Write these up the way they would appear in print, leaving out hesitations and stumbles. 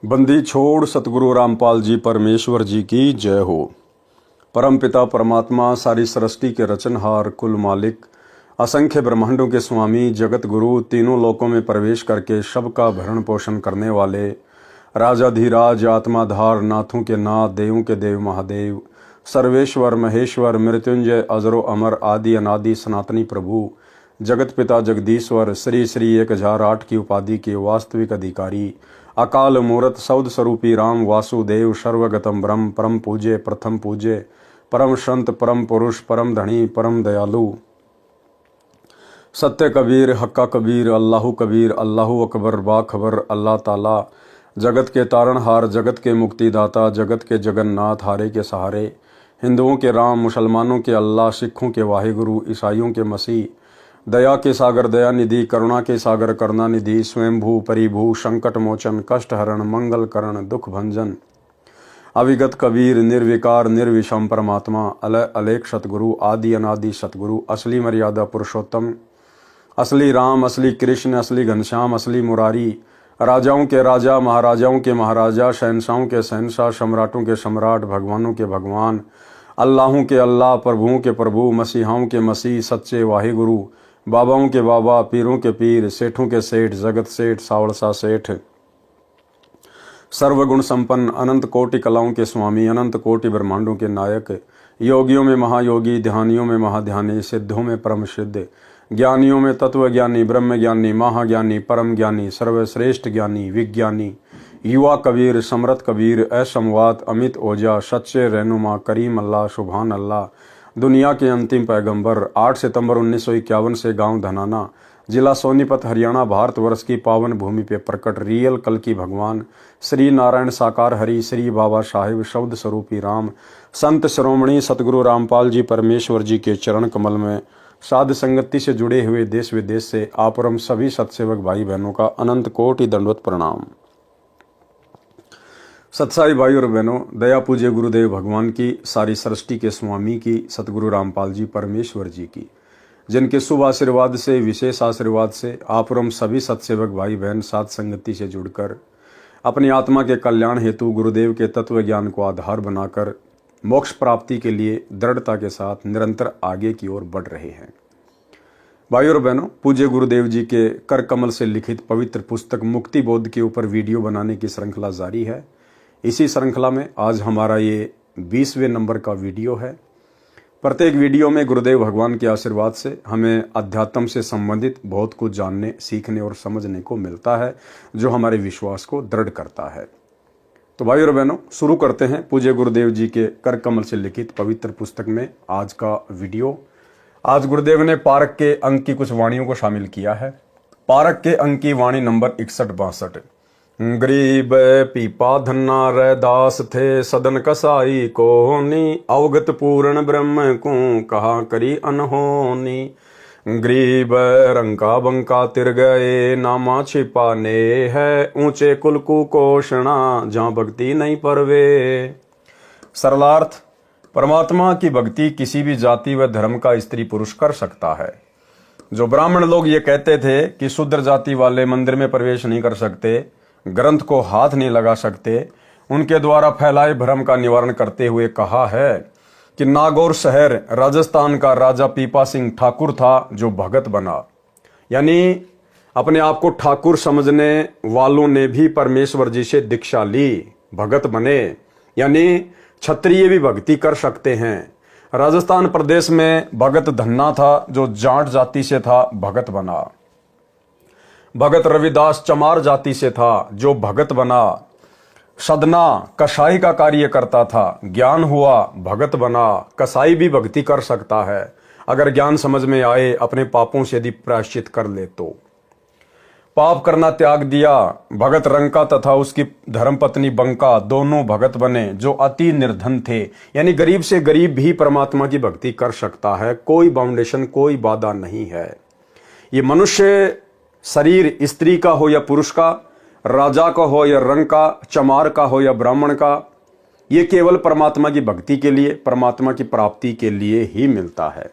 बंदी छोड़ सतगुरु रामपाल जी परमेश्वर जी की जय हो। परम पिता परमात्मा सारी सृष्टि के रचनहार कुल मालिक असंख्य ब्रह्मांडों के स्वामी जगत गुरु तीनों लोकों में प्रवेश करके सबका भरण पोषण करने वाले राजाधिराज आत्माधार नाथों के नाथ देवों के देव महादेव सर्वेश्वर महेश्वर मृत्युंजय अजरो अमर आदि अनादि सनातनी प्रभु जगत पिता जगदीश्वर श्री श्री 1008 की उपाधि के वास्तविक अधिकारी अकाल मूर्त सौद स्वरूपी राम वासुदेव सर्वगतम ब्रह्म परम पूज्य प्रथम पूज्य परम संत परम पुरुष परम धनी परम दयालु सत्य कबीर हक्का कबीर अल्लाहु अकबर बाखबर अल्लाह ताला जगत के तारणहार जगत के मुक्तिदाता जगत के जगन्नाथ हारे के सहारे हिंदुओं के राम मुसलमानों के अल्लाह सिखों के वाहिगुरु ईसाइयों के मसीह दया के सागर दया निधि करुणा के सागर करुणा निधि स्वयंभू परिभू संकट मोचन कष्ट हरण मंगल करण दुख भंजन अविगत कबीर निर्विकार निर्विषम परमात्मा अलय अलेख सतगुरु आदि अनादि सतगुरु असली मर्यादा पुरुषोत्तम असली राम असली कृष्ण असली घनश्याम असली मुरारी राजाओं के राजा महाराजाओं के महाराजा शहनशाहों के शहनशाह सम्राटों के सम्राट भगवानों के भगवान अल्लाहों के अल्लाह प्रभुओं के प्रभु मसीहाओं के मसीह सच्चे वाहिगुरु बाबाओं के बाबा पीरों के पीर सेठों के सेठ जगत सेठ सावड़सा सेठ सर्वगुण संपन्न अनंत कोटि कलाओं के स्वामी अनंत कोटि ब्रह्मांडों के नायक योगियों में महायोगी ध्यानियों में महाध्यानी सिद्धों में परम सिद्ध ज्ञानियों में तत्व ज्ञानी ब्रह्म ज्ञानी महाज्ञानी परम ज्ञानी सर्वश्रेष्ठ ज्ञानी विज्ञानी युवा कबीर समरथ कबीर असमवात अमित ओझा सच्चे रहनुमा करीम अल्लाह सुभान अल्लाह दुनिया के अंतिम पैगंबर 8 सितंबर 1951 से गांव धनाना जिला सोनीपत हरियाणा भारतवर्ष की पावन भूमि पे प्रकट रियल कल की भगवान श्री नारायण साकार हरि श्री बाबा साहिब शब्द स्वरूपी राम संत श्रोमणी सतगुरु रामपाल जी परमेश्वर जी के चरण कमल में साध संगति से जुड़े हुए देश विदेश से आपरम सभी सत्सेवक भाई बहनों का अनंत कोटि दंडवत प्रणाम। सत्साई भाई और बहनों, दया पूज्य गुरुदेव भगवान की सारी सृष्टि के स्वामी की सतगुरु रामपाल जी परमेश्वर जी की जिनके शुभ आशीर्वाद से विशेष आशीर्वाद से आपरम सभी सत्सेवक भाई बहन साध संगति से जुड़कर अपनी आत्मा के कल्याण हेतु गुरुदेव के तत्व ज्ञान को आधार बनाकर मोक्ष प्राप्ति के लिए दृढ़ता के साथ निरंतर आगे की ओर बढ़ रहे हैं। भाई और बहनों, पूज्य गुरुदेव जी के कर कमल से लिखित पवित्र पुस्तक मुक्ति बोध के ऊपर वीडियो बनाने की श्रृंखला जारी है। इसी श्रृंखला में आज हमारा ये 20वें नंबर का वीडियो है। प्रत्येक वीडियो में गुरुदेव भगवान के आशीर्वाद से हमें अध्यात्म से संबंधित बहुत कुछ जानने सीखने और समझने को मिलता है जो हमारे विश्वास को दृढ़ करता है। तो भाई और बहनों, शुरू करते हैं पूज्य गुरुदेव जी के कर कमल से लिखित पवित्र पुस्तक में आज का वीडियो। आज गुरुदेव ने पारक के अंक की कुछ वाणियों को शामिल किया है। पारक के अंक की वाणी नंबर 61-62। गरीब पीपा धन्ना रैदास थे सदन कसाई कोनी अवगत पूर्ण ब्रह्म को कहा करी अनहोनी गरीब रंका बंका तिर गए नामा छिपाने है ऊंचे कुल कुपोषणा जहां भक्ति नहीं परवे। सरलार्थ, परमात्मा की भक्ति किसी भी जाति व धर्म का स्त्री पुरुष कर सकता है। जो ब्राह्मण लोग ये कहते थे कि शूद्र जाति वाले मंदिर में प्रवेश नहीं कर सकते, ग्रंथ को हाथ नहीं लगा सकते, उनके द्वारा फैलाए भ्रम का निवारण करते हुए कहा है कि नागौर शहर राजस्थान का राजा पीपा सिंह ठाकुर था जो भगत बना। यानी अपने आप को ठाकुर समझने वालों ने भी परमेश्वर जी से दीक्षा ली, भगत बने। यानी क्षत्रिय भी भक्ति कर सकते हैं। राजस्थान प्रदेश में भगत धन्ना था जो जाट जाति से था, भगत बना। भगत रविदास चमार जाति से था जो भगत बना। सदना कसाई का कार्य करता था, ज्ञान हुआ, भगत बना। कसाई भी भक्ति कर सकता है अगर ज्ञान समझ में आए, अपने पापों से यदि प्रायश्चित कर ले तो। पाप करना त्याग दिया। भगत रंका तथा उसकी धर्मपत्नी बंका दोनों भगत बने जो अति निर्धन थे। यानी गरीब से गरीब भी परमात्मा की भक्ति कर सकता है, कोई बाउंडेशन कोई बाधा नहीं है। ये मनुष्य शरीर स्त्री का हो या पुरुष का, राजा का हो या रंग का, चमार का हो या ब्राह्मण का, ये केवल परमात्मा की भक्ति के लिए, परमात्मा की प्राप्ति के लिए ही मिलता है।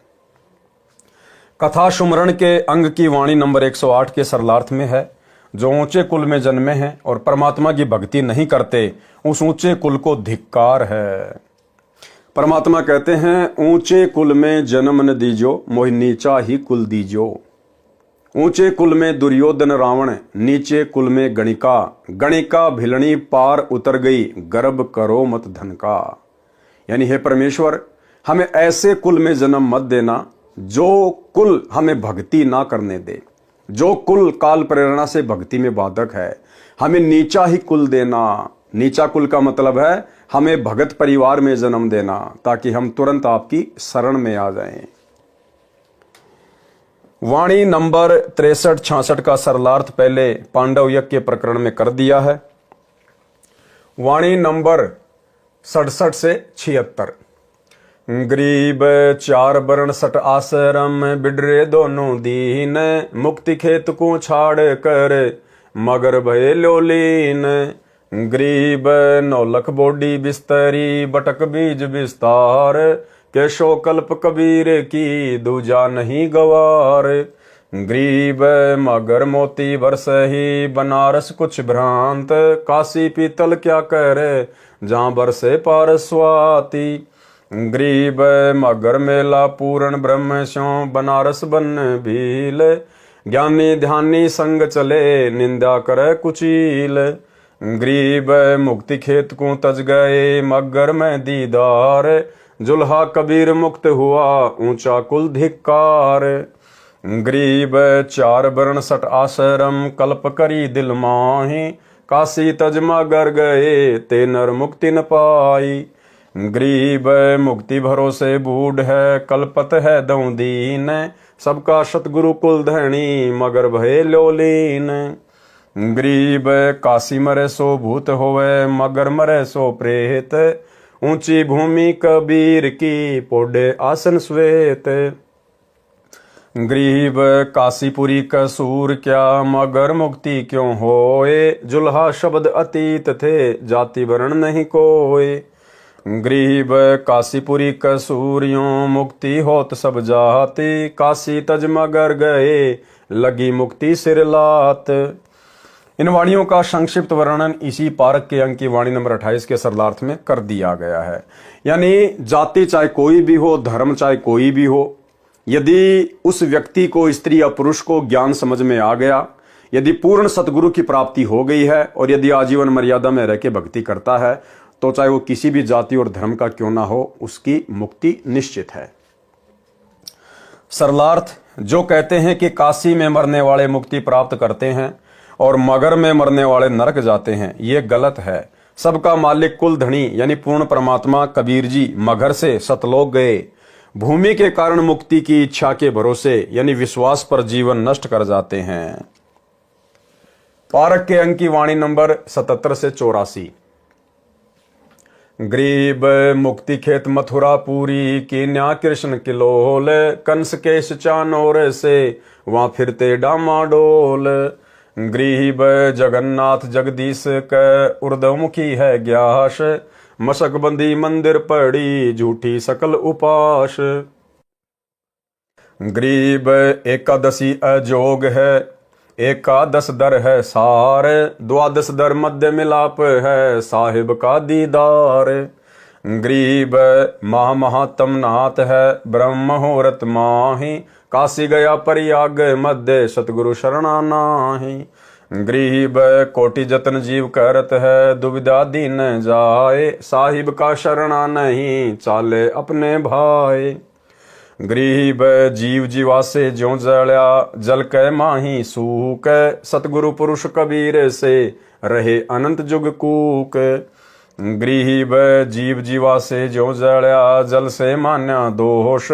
कथा सुमरण के अंग की वाणी नंबर 108 के सरलार्थ में है। जो ऊंचे कुल में जन्मे हैं और परमात्मा की भक्ति नहीं करते, उस ऊंचे कुल को धिक्कार है। परमात्मा कहते हैं, ऊंचे कुल में जन्म न दीजो, मोहि नीचा ही कुल दीजो। ऊंचे कुल में दुर्योधन रावण, नीचे कुल में गणिका। गणिका भिलनी पार उतर गई, गर्भ करो मत धन का। यानी हे परमेश्वर, हमें ऐसे कुल में जन्म मत देना जो कुल हमें भक्ति ना करने दे, जो कुल काल प्रेरणा से भक्ति में बाधक है। हमें नीचा ही कुल देना। नीचा कुल का मतलब है हमें भगत परिवार में जन्म देना, ताकि हम तुरंत आपकी शरण में आ जाएं। वाणी नंबर 63-66 का सरलार्थ पहले पांडव यज्ञ के प्रकरण में कर दिया है। वाणी नंबर 67 से 76। गरीब चार वर्ण सट आश्रम, बिडरे दोनों दीन। मुक्ति खेत को छाड़ कर, मगर भय लोलीन। गरीब नौलख बोडी बिस्तरी, बटक बीज विस्तार। केशो कल्प कबीर की, दूजा नहीं गवार। गरीब मगर मोती बरस ही, बनारस कुछ भ्रांत। काशी पीतल क्या करे, जहां बरसे पार स्वाति। गरीब मगर मेला पूर्ण ब्रह्म स्यों, बनारस बन भील। ज्ञानी ध्यानी संग चले, निंदा करे कुचील। गरीब मुक्ति खेत को तज गए, मगर में दीदार। जुल्हा कबीर मुक्त हुआ, ऊंचा कुल धिक्कार। गरीब चार वर्ण सट आश्रम, कल्प करी दिल माही। काशी तज मगर गए, ते नर मुक्ति न पाई। गरीब मुक्ति भरोसे बूढ़ है, कल्पत है दऊ दीन। सबका सतगुरु कुल धनी, मगर भय लोलीन। गरीब काशी मरे सो भूत होवे, मगर मरे सो प्रेत। ऊंची भूमि कबीर की, पोडे आसन श्वेत। गरीब काशीपुरी कसूर क्या, मगर मुक्ति क्यों होए। जुल्हा शब्द अतीत थे, जाति वर्ण नहीं कोई। गरीब काशीपुरी कसूरियों, मुक्ति होत सब जाति। काशी तज मगर गए, लगी मुक्ति सिर लात। इन वाणियों का संक्षिप्त वर्णन इसी पारक के अंक की वाणी नंबर 28 के सरलार्थ में कर दिया गया है। यानी जाति चाहे कोई भी हो, धर्म चाहे कोई भी हो, यदि उस व्यक्ति को, स्त्री या पुरुष को ज्ञान समझ में आ गया, यदि पूर्ण सतगुरु की प्राप्ति हो गई है और यदि आजीवन मर्यादा में रह के भक्ति करता है, तो चाहे वो किसी भी जाति और धर्म का क्यों ना हो, उसकी मुक्ति निश्चित है। सरलार्थ जो कहते हैं कि काशी में मरने वाले मुक्ति प्राप्त करते हैं और मगर में मरने वाले नरक जाते हैं, ये गलत है। सबका मालिक कुल धनी यानी पूर्ण परमात्मा कबीर जी मगर से सतलोक गए। भूमि के कारण मुक्ति की इच्छा के भरोसे यानी विश्वास पर जीवन नष्ट कर जाते हैं। पारक के अंक की वाणी नंबर 77 से 84। गरीब मुक्ति खेत मथुरा पूरी, कीन्या कृष्ण किलोल। कंस केश चानोर से, वहां फिरते डामाडोल। गरीब जगन्नाथ जगदीश क, उर्दमुखी है ग्यास। मशकबंदी मंदिर पड़ी, झूठी सकल उपास। गरीब एकादशी अजोग है, एकादश दर है सार। द्वादश दर मध्य मिलाप है, साहिब का दीदार। गरीब महातम नाथ है, ब्रह्म मुहूर्त माही। काशी गया प्रयाग मध्य, सतगुरु शरणा नाही। गरीब कोटि जतन जीव करत है, दुविधा दीन जाए। साहिब का शरणा नहीं, चाले अपने भाई। गरीब जीव जीवा से ज्यों जड़या, जल कै माही सूक। सतगुरु पुरुष कबीर से, रहे अनंत जुग कूक। गरीब जीव जीवा से ज्यों जड़या, जल से मान्या दोष।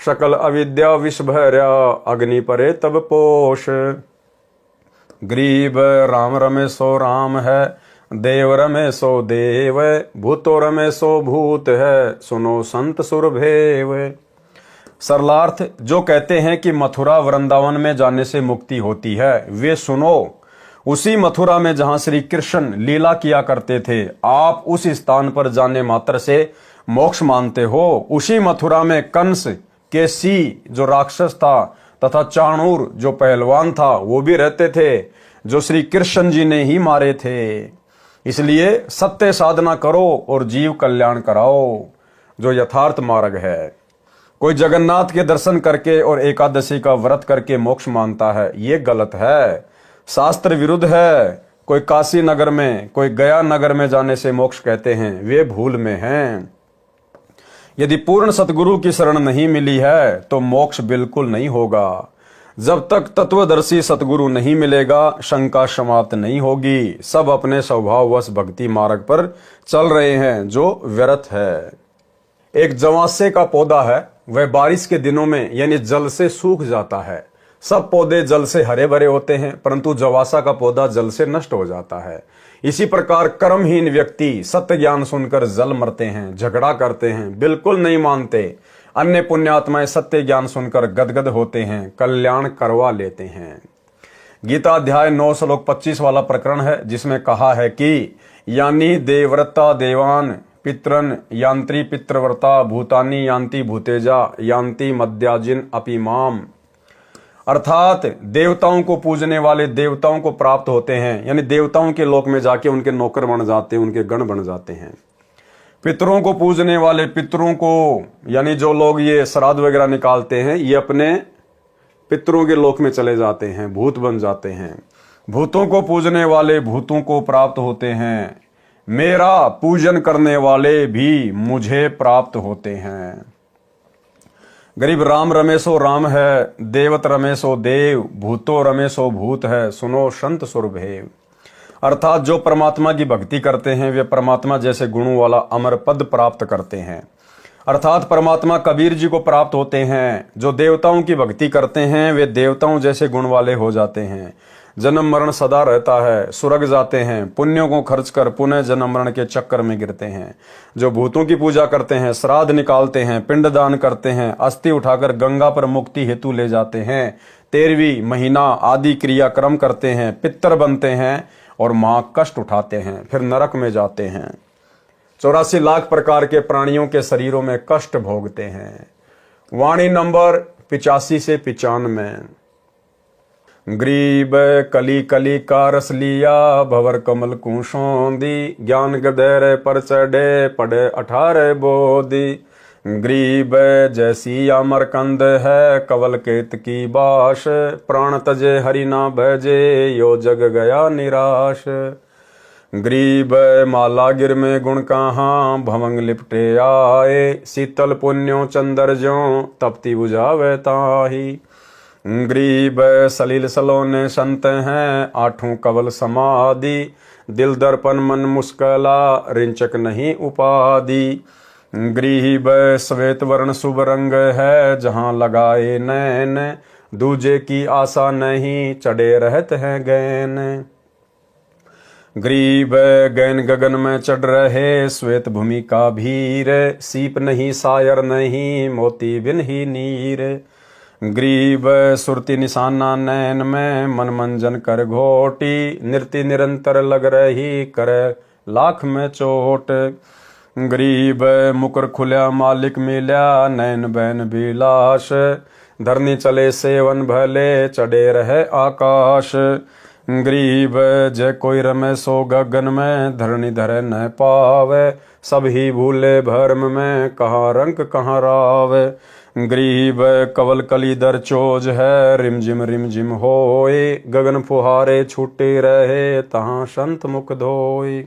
सकल अविद्या विष भर्या, अग्नि परे तब पोष। गरीब राम रमे सो राम है, देव रमे सो देव। भूतो रमे सो भूत है, सुनो संत सुरभेव। सरलार्थ जो कहते हैं कि मथुरा वृंदावन में जाने से मुक्ति होती है, वे सुनो। उसी मथुरा में जहां श्री कृष्ण लीला किया करते थे, आप उस स्थान पर जाने मात्र से मोक्ष मानते हो। उसी मथुरा में कंस केसी जो राक्षस था तथा चाणूर जो पहलवान था, वो भी रहते थे। जो श्री कृष्ण जी ने ही मारे थे। इसलिए सत्य साधना करो और जीव कल्याण कराओ, जो यथार्थ मार्ग है। कोई जगन्नाथ के दर्शन करके और एकादशी का व्रत करके मोक्ष मानता है, ये गलत है, शास्त्र विरुद्ध है। कोई काशी नगर में, कोई गया नगर में जाने से मोक्ष कहते हैं, वे भूल में हैं। यदि पूर्ण सतगुरु की शरण नहीं मिली है तो मोक्ष बिल्कुल नहीं होगा। जब तक तत्वदर्शी सतगुरु नहीं मिलेगा, शंका समाप्त नहीं होगी। सब अपने स्वभाववश भक्ति मार्ग पर चल रहे हैं, जो व्यर्थ है। एक जवासे का पौधा है, वह बारिश के दिनों में यानी जल से सूख जाता है। सब पौधे जल से हरे भरे होते हैं, परंतु जवासा का पौधा जल से नष्ट हो जाता है। इसी प्रकार कर्महीन व्यक्ति सत्य ज्ञान सुनकर जल मरते हैं, झगड़ा करते हैं, बिल्कुल नहीं मानते। अन्य पुण्यात्माएं सत्य ज्ञान सुनकर गदगद होते हैं, कल्याण करवा लेते हैं। गीता अध्याय 9 श्लोक 25 वाला प्रकरण है, जिसमें कहा है कि यानी देवव्रता देवान पितरन यांत्री पितृव्रता भूतानी यांति भूतेजा यांति मध्याजिन अपिमाम। अर्थात देवताओं को पूजने वाले देवताओं को प्राप्त होते हैं, यानी देवताओं के लोक में जाके उनके नौकर बन जाते हैं, उनके गण बन जाते हैं। पितरों को पूजने वाले पितरों को, यानी जो लोग ये श्राद्ध वगैरह निकालते हैं, ये अपने पितरों के लोक में चले जाते हैं, भूत बन जाते हैं। भूतों को पूजने वाले भूतों को प्राप्त होते हैं। मेरा पूजन करने वाले भी मुझे प्राप्त होते हैं। गरीब राम रमेशो राम है, देवत रमेशो देव, भूतो रमेशो भूत है, सुनो संत सुरभेव। अर्थात जो परमात्मा की भक्ति करते हैं वे परमात्मा जैसे गुणों वाला अमर पद प्राप्त करते हैं। अर्थात परमात्मा कबीर जी को प्राप्त होते हैं। जो देवताओं की भक्ति करते हैं वे देवताओं जैसे गुण वाले हो जाते हैं। जन्म मरण सदा रहता है, स्वर्ग जाते हैं, पुण्यों को खर्च कर पुनः जन्म मरण के चक्कर में गिरते हैं। जो भूतों की पूजा करते हैं, श्राद्ध निकालते हैं, पिंडदान करते हैं, अस्थि उठाकर गंगा पर मुक्ति हेतु ले जाते हैं, 13वीं महीना आदि क्रियाक्रम करते हैं, पितर बनते हैं और माँ कष्ट उठाते हैं, फिर नरक में जाते हैं। 84 लाख प्रकार के प्राणियों के शरीरों में कष्ट भोगते हैं। वाणी नंबर 85 से 95। ग्रीब कली कली का रस लिया, भवर कमल कुशोंदी, ज्ञान गधेर पर चढ़े पड़े 18 बोधी। ग्रीब जैसी अमरकंद है, कवल केत की बाश, प्राण तजे हरि ना भजे, यो जग गया निराश। ग्रीब माला गिर में गुण कहाँ, भवंग लिपटे आए, शीतल पुण्यों चंदर ज्यों, तपती बुझावे ताही। ग्रीब सलील सलोने संत हैं, 8 कवल समाधि, दिल दर्पण मन मुस्कला, रिंचक नहीं उपाधि। ग्रीब श्वेत वर्ण शुभ रंग है, जहाँ लगाए नैन, दूजे की आशा नहीं, चढ़े रहत हैं गैन। ग्रीब गैन गगन में चढ़ रहे, श्वेत भूमि का भीर, सीप नहीं सायर नहीं, मोती बिन ही नीर। ग्रीब सुरती निशाना नैन में, मन मंजन कर घोटी, नृत्य निरंतर लग रही, करे लाख में चोट। ग्रीब मुकर खुल्या मालिक मिल्या, नैन बैन बिलाश, धरनी चले सेवन भले, चढ़े रहे आकाश। ग्रीब जय कोई रमे सो गगन में, धरनी धरे न पावे, सब ही भूले भर्म में, कहाँ रंक कहाँ रावे। ग्रीब कवल कलीधर चोज है, रिम जिम होए, गगन फुहारे छूटे रहे, तहाँ संत मुख धोए।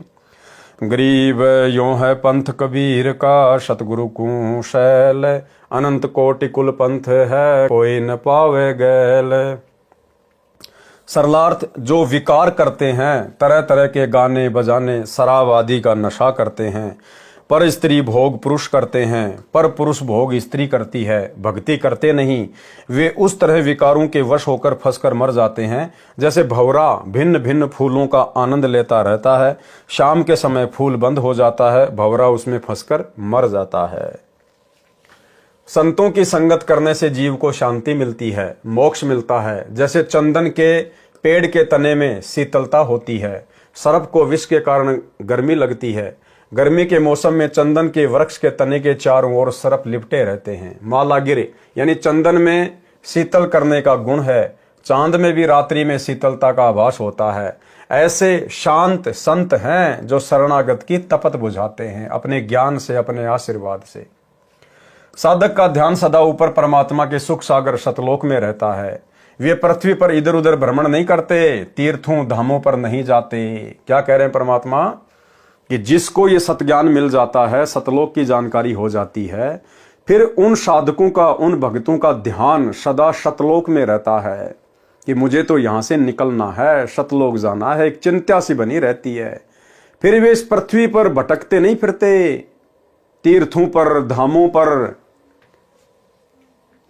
ग्रीब यों है पंथ कबीर का, सतगुरु को शैल, अनंत कोटि कुल पंथ है, कोई न पावे गैल। सरलार्थ जो विकार करते हैं, तरह तरह के गाने बजाने, शराब आदि का नशा करते हैं, पर स्त्री भोग पुरुष करते हैं, पर पुरुष भोग स्त्री करती है, भक्ति करते नहीं, वे उस तरह विकारों के वश होकर फंसकर मर जाते हैं जैसे भंवरा भिन्न भिन्न फूलों का आनंद लेता रहता है, शाम के समय फूल बंद हो जाता है, भंवरा उसमें फंसकर मर जाता है। संतों की संगत करने से जीव को शांति मिलती है, मोक्ष मिलता है। जैसे चंदन के पेड़ के तने में शीतलता होती है, सर्प को विष के कारण गर्मी लगती है, गर्मी के मौसम में चंदन के वृक्ष के तने के चारों ओर सर्प लिपटे रहते हैं। माला गिरे यानी चंदन में शीतल करने का गुण है, चांद में भी रात्रि में शीतलता का आभास होता है। ऐसे शांत संत हैं जो शरणागत की तपत बुझाते हैं अपने ज्ञान से, अपने आशीर्वाद से। साधक का ध्यान सदा ऊपर परमात्मा के सुख सागर सतलोक में रहता है। वे पृथ्वी पर इधर उधर भ्रमण नहीं करते, तीर्थों धामों पर नहीं जाते। क्या कह रहे हैं परमात्मा कि जिसको ये सतज्ञान मिल जाता है, सतलोक की जानकारी हो जाती है, फिर उन साधकों का, उन भक्तों का ध्यान सदा सतलोक में रहता है कि मुझे तो यहां से निकलना है, सतलोक जाना है। एक चिंता सी बनी रहती है। फिर वे इस पृथ्वी पर भटकते नहीं फिरते, तीर्थों पर, धामों पर,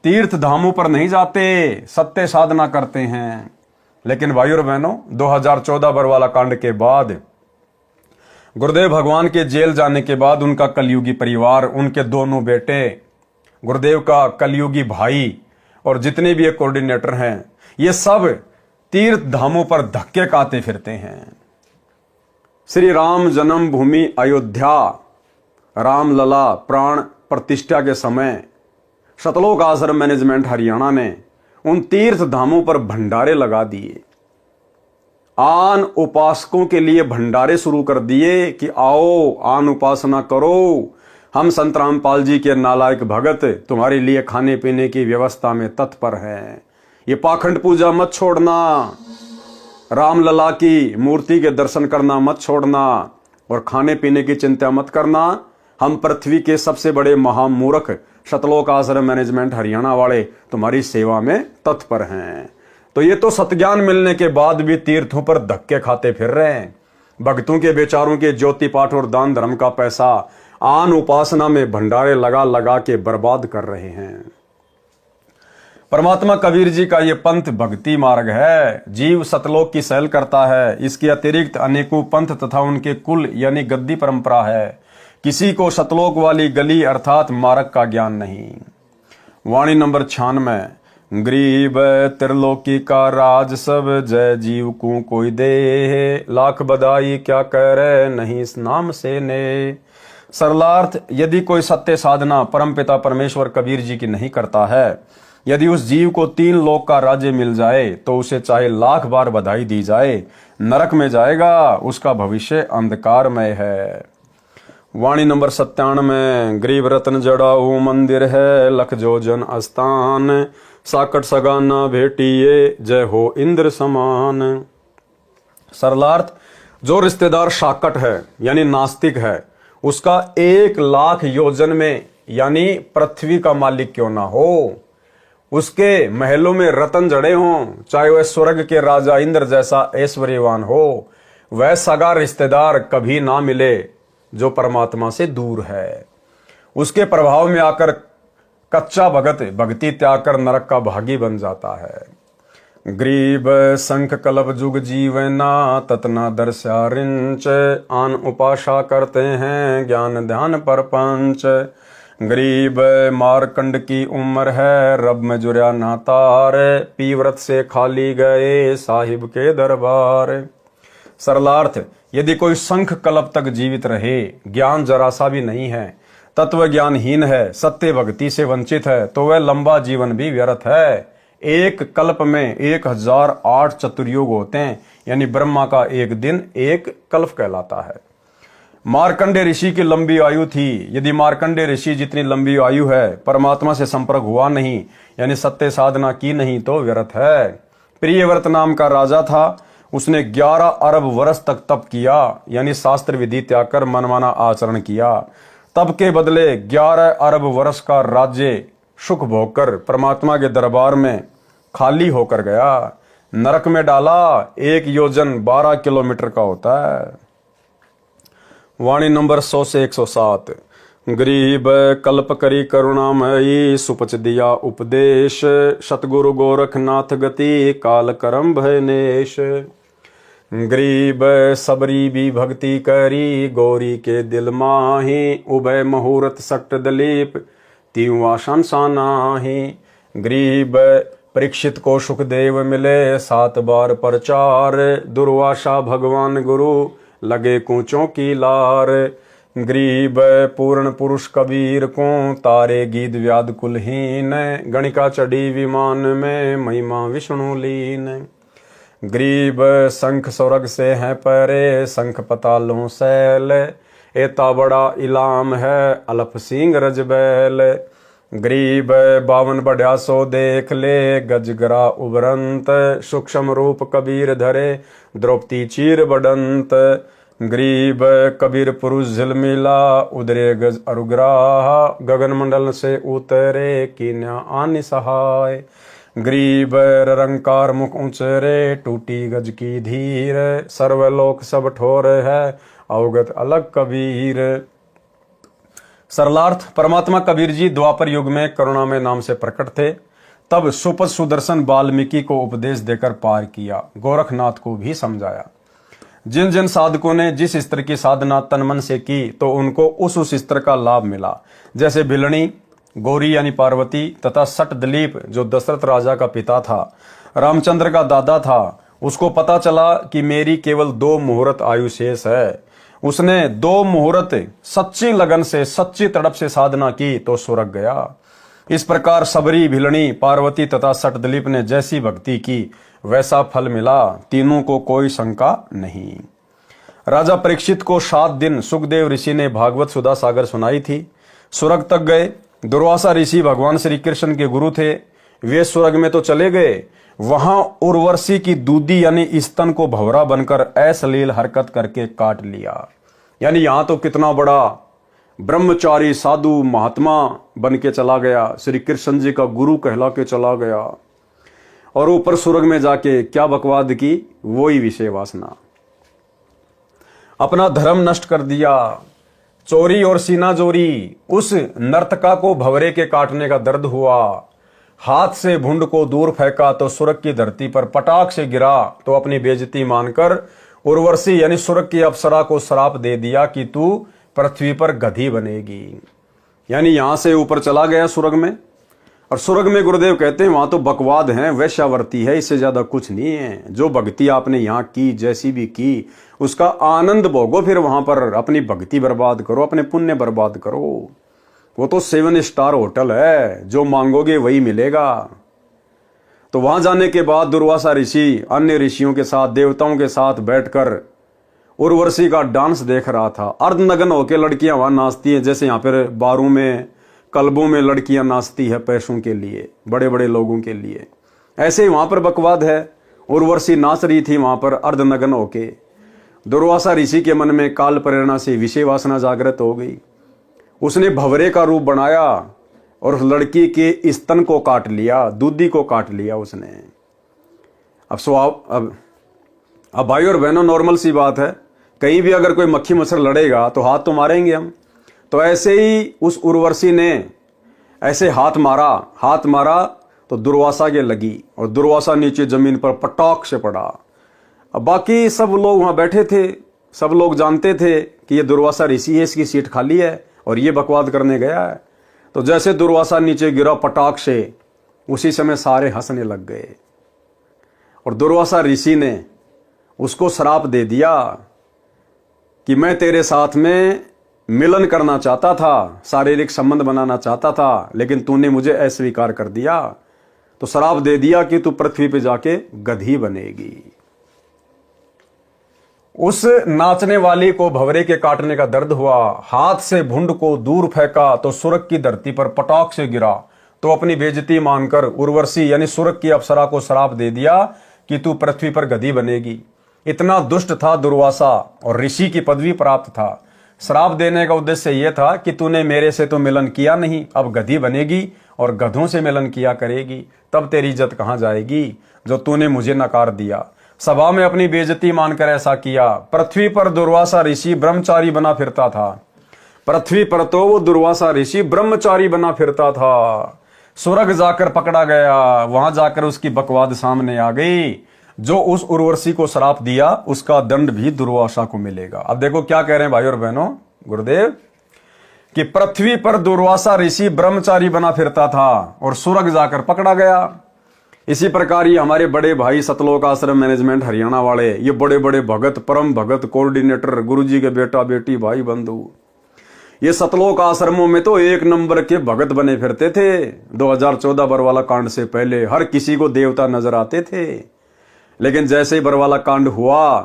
तीर्थ धामों पर नहीं जाते, सत्य साधना करते हैं। लेकिन भाइयों और बहनों, 2014 बरवाला कांड के बाद, गुरुदेव भगवान के जेल जाने के बाद उनका कलयुगी परिवार, उनके दोनों बेटे, गुरुदेव का कलयुगी भाई और जितने भी कोऑर्डिनेटर हैं, ये सब तीर्थ धामों पर धक्के खाते फिरते हैं। श्री राम जन्मभूमि अयोध्या, रामलला प्राण प्रतिष्ठा के समय सतलोक आश्रम मैनेजमेंट हरियाणा ने उन तीर्थ धामों पर भंडारे लगा दिए। आन उपासकों के लिए भंडारे शुरू कर दिए कि आओ आन उपासना करो, हम संत रामपाल जी के नालायक भगत तुम्हारे लिए खाने पीने की व्यवस्था में तत्पर हैं। ये पाखंड पूजा मत छोड़ना, रामलला की मूर्ति के दर्शन करना मत छोड़ना और खाने पीने की चिंता मत करना। हम पृथ्वी के सबसे बड़े महामूर्ख सतलोक आश्रम मैनेजमेंट हरियाणा वाले तुम्हारी सेवा में तत्पर हैं। तो ये तो सतज्ञान मिलने के बाद भी तीर्थों पर धक्के खाते फिर रहे हैं। भक्तों के बेचारों के ज्योति पाठ और दान धर्म का पैसा आन उपासना में भंडारे लगा लगा के बर्बाद कर रहे हैं। परमात्मा कबीर जी का ये पंथ भक्ति मार्ग है। जीव सतलोक की सैल करता है। इसके अतिरिक्त अनेकों पंथ तथा उनके कुल यानी गद्दी परंपरा है। किसी को सतलोक वाली गली अर्थात मार्ग का ज्ञान नहीं। वाणी नंबर 96। गरीब त्रिलोकी का राज सब, जय जीव को कोई दे, लाख बधाई क्या करे नहीं इस नाम से ने। सरलार्थ, यदि कोई सत्य साधना परमपिता परमेश्वर कबीर जी की नहीं करता है, यदि उस जीव को 3 लोक का राज्य मिल जाए तो उसे चाहे लाख बार बधाई दी जाए, नरक में जाएगा, उसका भविष्य अंधकारमय है। वाणी नंबर 97। गरीब रत्न जड़ाऊ मंदिर है, लख जो जन स्थान, साकट सगाना भेटिए, जय हो इंद्र समान। सरलार्थ, जो रिश्तेदार साकट है यानी नास्तिक है, उसका 1 लाख योजन में यानी पृथ्वी का मालिक क्यों ना हो, उसके महलों में रतन जड़े हों, चाहे वह स्वर्ग के राजा इंद्र जैसा ऐश्वर्यवान हो, वह सगा रिश्तेदार कभी ना मिले जो परमात्मा से दूर है। उसके प्रभाव में आकर कच्चा भगत भक्ति त्याग कर नरक का भागी बन जाता है। गरीब संख कल्प जुग जीवना, ततना दर्शा रिंच, आन उपासना करते हैं ज्ञान ध्यान पर पंच। गरीब मारकंड की उम्र है, रब में जुड़ा नातार, पी व्रत से खाली गए साहिब के दरबार। सरलार्थ, यदि कोई संख कल्प तक जीवित रहे, ज्ञान जरा सा भी नहीं है, तत्व ज्ञानहीन है, सत्य भक्ति से वंचित है, तो वह लंबा जीवन भी व्यर्थ है। 1 कल्प में 1008 चतुर्युग होते हैं, यानी ब्रह्मा का 1 दिन 1 कल्प कहलाता है। मार्कंडे ऋषि की लंबी आयु थी। यदि मार्कंडे ऋषि जितनी लंबी आयु है, परमात्मा से संपर्क हुआ नहीं यानी सत्य साधना की नहीं तो व्यर्थ है। प्रियव्रत नाम का राजा था, उसने 11 अरब वर्ष तक तप किया यानी शास्त्र विधि त्याग कर मनमाना आचरण किया। तप के बदले 11 अरब वर्ष का राज्य सुख भोगकर परमात्मा के दरबार में खाली होकर गया, नरक में डाला। 1 योजन 12 किलोमीटर का होता है। वाणी नंबर 100 से 107। गरीब कल्प करी करुणामयी, सुपच दिया उपदेश, सतगुरु गोरखनाथ गति, काल करम भयनेश। गरीब सबरी भी भक्ति करी, गौरी के दिल माही, उभय मुहूर्त सक्त दलीप, तीवा संसानाही। गरीब परीक्षित को सुखदेव मिले, 7 बार प्रचार, दुर्वासा भगवान गुरु, लगे कूचों की लार। गरीब पूर्ण पुरुष कबीर को, तारे गीत व्याध कुलहीन, गणिका चढ़ी विमान में, महिमा विष्णु लीन। गरीब शंख स्वर्ग से है परे, शंख पतालों सैल, एता बड़ा इलाम है अलफ सिंह रजबैल। गरीब 52 बढ़िया सो देख ले, गजगरा उबरंत, सूक्ष्म रूप कबीर धरे, द्रौपदी चीर बडंत। गरीब कबीर पुरुष झिलमिला, उदरे गज अरुग्राह, गगन मंडल से उतरे, कीन्या आनि सहाय। गरीब रंकार मुख ऊंचरे, टूटी गज की धीर, सर्वलोक सब ठोर है, अवगत अलग कबीर। सरलार्थ, परमात्मा कबीर जी द्वापर युग में करुणामय नाम से प्रकट थे। तब सुपथ सुदर्शन वाल्मीकि को उपदेश देकर पार किया, गोरखनाथ को भी समझाया। जिन जिन साधकों ने जिस स्तर की साधना तन मन से की तो उनको उस स्तर का लाभ मिला। जैसे भिलनी, गौरी यानी पार्वती तथा सट दिलीप जो दशरथ राजा का पिता था, रामचंद्र का दादा था, उसको पता चला कि मेरी केवल 2 मुहूर्त आयु शेष है। उसने 2 मुहूर्त सच्ची लगन से, सच्ची तड़प से साधना की तो स्वर्ग गया। इस प्रकार सबरी, भिलनी, पार्वती तथा सट दिलीप ने जैसी भक्ति की वैसा फल मिला, तीनों को कोई शंका नहीं। राजा परीक्षित को 7 दिन सुखदेव ऋषि ने भागवत सुधा सागर सुनाई थी। स्वर्ग तक गए। दुर्वासा ऋषि भगवान श्री कृष्ण के गुरु थे। वे स्वर्ग में तो चले गए, वहां उर्वशी की दूधी यानी स्तन को भंवरा बनकर अश्लील हरकत करके काट लिया। यानी यहां तो कितना बड़ा ब्रह्मचारी साधु महात्मा बन के चला गया, श्री कृष्ण जी का गुरु कहला के चला गया, और ऊपर स्वर्ग में जाके क्या बकवाद की, वही विषय वासना। अपना धर्म नष्ट कर दिया, चोरी और सीना जोरी। उस नर्तका को भंवरे के काटने का दर्द हुआ, हाथ से भुंड को दूर फेंका तो स्वर्ग की धरती पर पटाख से गिरा, तो अपनी बेइज्जती मानकर उर्वशी यानी स्वर्ग की अप्सरा को श्राप दे दिया कि तू पृथ्वी पर गधी बनेगी। यानी यहां से ऊपर चला गया स्वर्ग में। और स्वर्ग में गुरुदेव कहते हैं वहां तो बकवाद है, वैश्यावर्ती है, इससे ज्यादा कुछ नहीं है। जो भक्ति आपने यहाँ की, जैसी भी की, उसका आनंद भोगो, फिर वहां पर अपनी भक्ति बर्बाद करो, अपने पुण्य बर्बाद करो। वो तो 7 स्टार होटल है, जो मांगोगे वही मिलेगा। तो वहां जाने के बाद दुर्वासा ऋषि अन्य ऋषियों के साथ, देवताओं के साथ बैठकर उर्वशी का डांस देख रहा था। अर्धनग्न होकर लड़कियां वहां नाचती हैं, जैसे यहाँ पर बारों में, कल्बों में लड़कियां नाचती है पैसों के लिए, बड़े बड़े लोगों के लिए। ऐसे ही वहां पर बकवाद है। उर्वशी नाच रही थी वहां पर अर्धनग्न होके। दुर्वासा ऋषि के मन में काल प्रेरणा से विषय वासना जागृत हो गई। उसने भंवरे का रूप बनाया और उस लड़की के स्तन को काट लिया, दूधी को काट लिया उसने। अब भाई और बहनों, नॉर्मल सी बात है, कहीं भी अगर कोई मक्खी मच्छर लड़ेगा तो हाथ तो मारेंगे हम। तो ऐसे ही उस उर्वशी ने ऐसे हाथ मारा तो दुर्वासा के लगी और दुर्वासा नीचे जमीन पर पटाख से पड़ा। अब बाकी सब लोग वहां बैठे थे, सब लोग जानते थे कि ये दुर्वासा ऋषि है, इसकी सीट खाली है और ये बकवाद करने गया है। तो जैसे दुर्वासा नीचे गिरा पटाख से, उसी समय सारे हंसने लग गए और दुर्वासा ऋषि ने उसको श्राप दे दिया कि मैं तेरे साथ में मिलन करना चाहता था, शारीरिक संबंध बनाना चाहता था, लेकिन तूने मुझे अस्वीकार कर दिया। तो श्राप दे दिया कि तू पृथ्वी पे जाके गधी बनेगी। उस नाचने वाली को भंवरे के काटने का दर्द हुआ, हाथ से भुंड को दूर फेंका तो स्वर्ग की धरती पर पटाख से गिरा। तो अपनी बेइज्जती मानकर उर्वशी यानी स्वर्ग की अप्सरा को श्राप दे दिया कि तू पृथ्वी पर गधी बनेगी। इतना दुष्ट था दुर्वासा और ऋषि की पदवी प्राप्त था। श्राप देने का उद्देश्य यह था कि तूने मेरे से तो मिलन किया नहीं, अब गधी बनेगी और गधों से मिलन किया करेगी, तब तेरी इज्जत कहां जाएगी जो तूने मुझे नकार दिया। सभा में अपनी बेइज्जती मानकर ऐसा किया। पृथ्वी पर दुर्वासा ऋषि ब्रह्मचारी बना फिरता था। पृथ्वी पर तो वो दुर्वासा ऋषि ब्रह्मचारी बना फिरता था। स्वर्ग जाकर पकड़ा गया, वहां जाकर उसकी बकवाद सामने आ गई। जो उस उर्वशी को श्राप दिया उसका दंड भी दुर्वासा को मिलेगा। अब देखो क्या कह रहे हैं भाई और बहनों गुरुदेव, कि पृथ्वी पर दुर्वासा ऋषि ब्रह्मचारी बना फिरता था और स्वर्ग जाकर पकड़ा गया। इसी प्रकार ये हमारे बड़े भाई सतलोक आश्रम मैनेजमेंट हरियाणा वाले, ये बड़े बड़े भगत, परम भगत, कोऑर्डिनेटर, गुरुजी के बेटा बेटी, भाई बंधु, ये सतलोक आश्रमों में तो एक नंबर के भगत बने फिरते थे। 2014 बरवाला कांड से पहले हर किसी को देवता नजर आते थे, लेकिन जैसे ही बरवाला कांड हुआ,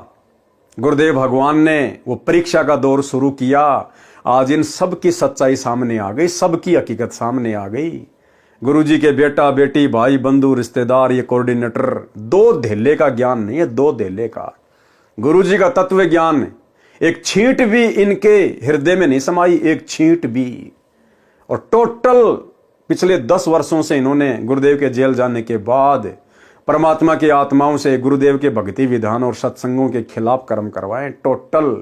गुरुदेव भगवान ने वो परीक्षा का दौर शुरू किया। आज इन सब की सच्चाई सामने आ गई, सबकी हकीकत सामने आ गई। गुरुजी के बेटा बेटी भाई बंधु रिश्तेदार ये कोऑर्डिनेटर, दो धेले का ज्ञान नहीं है, दो धेले का गुरुजी का तत्व ज्ञान एक छींट भी इनके हृदय में नहीं समाई, एक छींट भी। और टोटल पिछले 10 वर्षों से इन्होंने गुरुदेव के जेल जाने के बाद परमात्मा की आत्माओं से गुरुदेव के भक्ति विधान और सत्संगों के खिलाफ कर्म करवाए। टोटल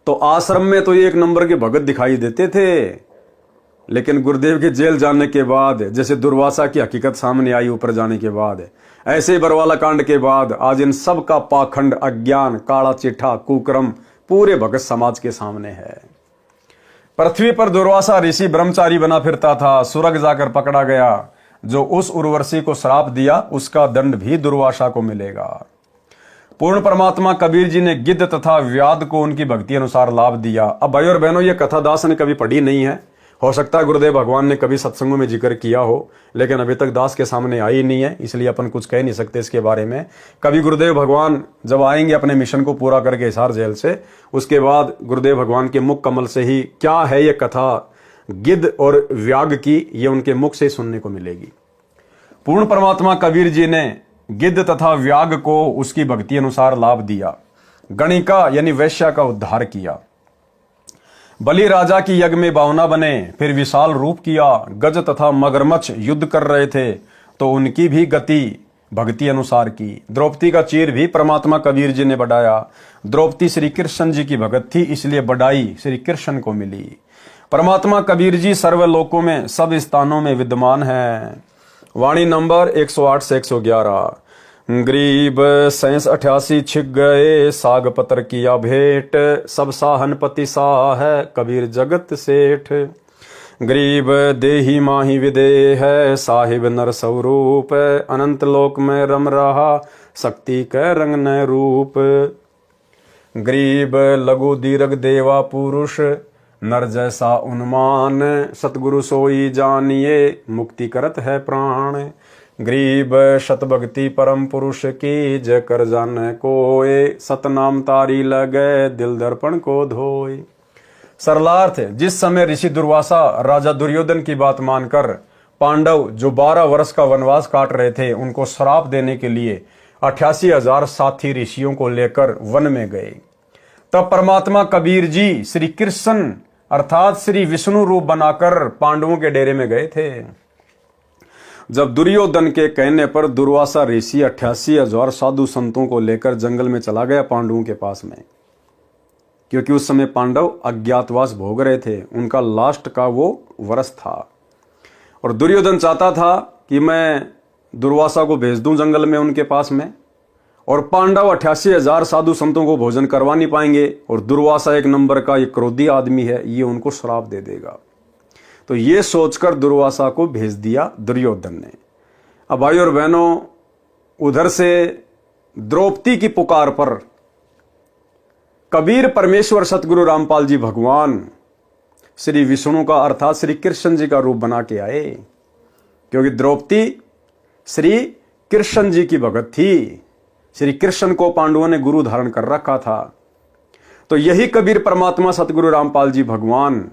तो आश्रम में तो एक नंबर के भगत दिखाई देते थे, लेकिन गुरुदेव के जेल जाने के बाद, जैसे दुर्वासा की हकीकत सामने आई ऊपर जाने के बाद, ऐसे ही बरवाला कांड के बाद आज इन सब का पाखंड, अज्ञान, काला चिट्ठा, कुकर्म पूरे भगत समाज के सामने है। पृथ्वी पर दुर्वासा ऋषि ब्रह्मचारी बना फिरता था, स्वर्ग जाकर पकड़ा गया। जो उस उर्वशी को श्राप दिया उसका दंड भी दुर्वासा को मिलेगा। पूर्ण परमात्मा कबीर जी ने गिद्ध तथा व्याध को उनकी भक्ति अनुसार लाभ दिया। अब भाई और बहनों, ये कथा दास ने कभी पढ़ी नहीं है, हो सकता है गुरुदेव भगवान ने कभी सत्संगों में जिक्र किया हो, लेकिन अभी तक दास के सामने आई नहीं है, इसलिए अपन कुछ कह नहीं सकते इसके बारे में। कभी गुरुदेव भगवान जब आएंगे अपने मिशन को पूरा करके हिसार जेल से, उसके बाद गुरुदेव भगवान के मुख कमल से ही क्या है ये कथा गिद्ध और व्याग की, ये उनके मुख से सुनने को मिलेगी। पूर्ण परमात्मा कबीर जी ने गिद्ध तथा व्याग को उसकी भक्ति अनुसार लाभ दिया। गणिका यानी वैश्या का उद्धार किया। बलि राजा की यज्ञ में बावना बने, फिर विशाल रूप किया। गज तथा मगरमच्छ युद्ध कर रहे थे तो उनकी भी गति भक्ति अनुसार की। द्रौपदी का चीर भी परमात्मा कबीर जी ने बढ़ाया। द्रौपदी श्री कृष्ण जी की भगत थी, इसलिए बढ़ाई श्री कृष्ण को मिली। परमात्मा कबीर जी सर्वलोकों में सब स्थानों में विद्यमान है। वाणी नंबर 108 से 111। गरीब 87 छिक गए, साग पत्र किया भेंट, सब साहनपति साह है कबीर जगत सेठ। गरीब देही माही विदेह है, साहिब नर स्वरूप, अनंत लोक में रम रहा शक्ति कै रंग न रूप। गरीब लघु दीर्घ देवा पुरुष, नर जैसा उन्मान, सतगुरु सोई जानिए मुक्ति करत है प्राण। गरीब शत भक्ति परम पुरुष की, जय कर जान कोय, सतनाम तारी लगे दिल दर्पण को धोए। सरलार्थ, जिस समय ऋषि दुर्वासा राजा दुर्योधन की बात मानकर पांडव जो 12 वर्ष का वनवास काट रहे थे उनको श्राप देने के लिए 88,000 साथी ऋषियों को लेकर वन में गए, तब परमात्मा कबीर जी श्री कृष्ण अर्थात श्री विष्णु रूप बनाकर पांडवों के डेरे में गए थे। जब दुर्योधन के कहने पर दुर्वासा ऋषि 88,000 साधु संतों को लेकर जंगल में चला गया पांडवों के पास में, क्योंकि उस समय पांडव अज्ञातवास भोग रहे थे, उनका लास्ट का वो वर्ष था। और दुर्योधन चाहता था कि मैं दुर्वासा को भेज दूं जंगल में उनके पास में, और पांडव 88,000 साधु संतों को भोजन करवा नहीं पाएंगे, और दुर्वासा एक नंबर का एक क्रोधी आदमी है, ये उनको श्राप दे देगा। तो ये सोचकर दुर्वासा को भेज दिया दुर्योधन ने। अब भाई और बहनों, उधर से द्रौपदी की पुकार पर कबीर परमेश्वर सतगुरु रामपाल जी भगवान श्री विष्णु का अर्थात श्री कृष्ण जी का रूप बना के आए, क्योंकि द्रौपदी श्री कृष्ण जी की भगत थी। श्री कृष्ण को पांडवों ने गुरु धारण कर रखा था। तो यही कबीर परमात्मा सतगुरु रामपाल जी भगवान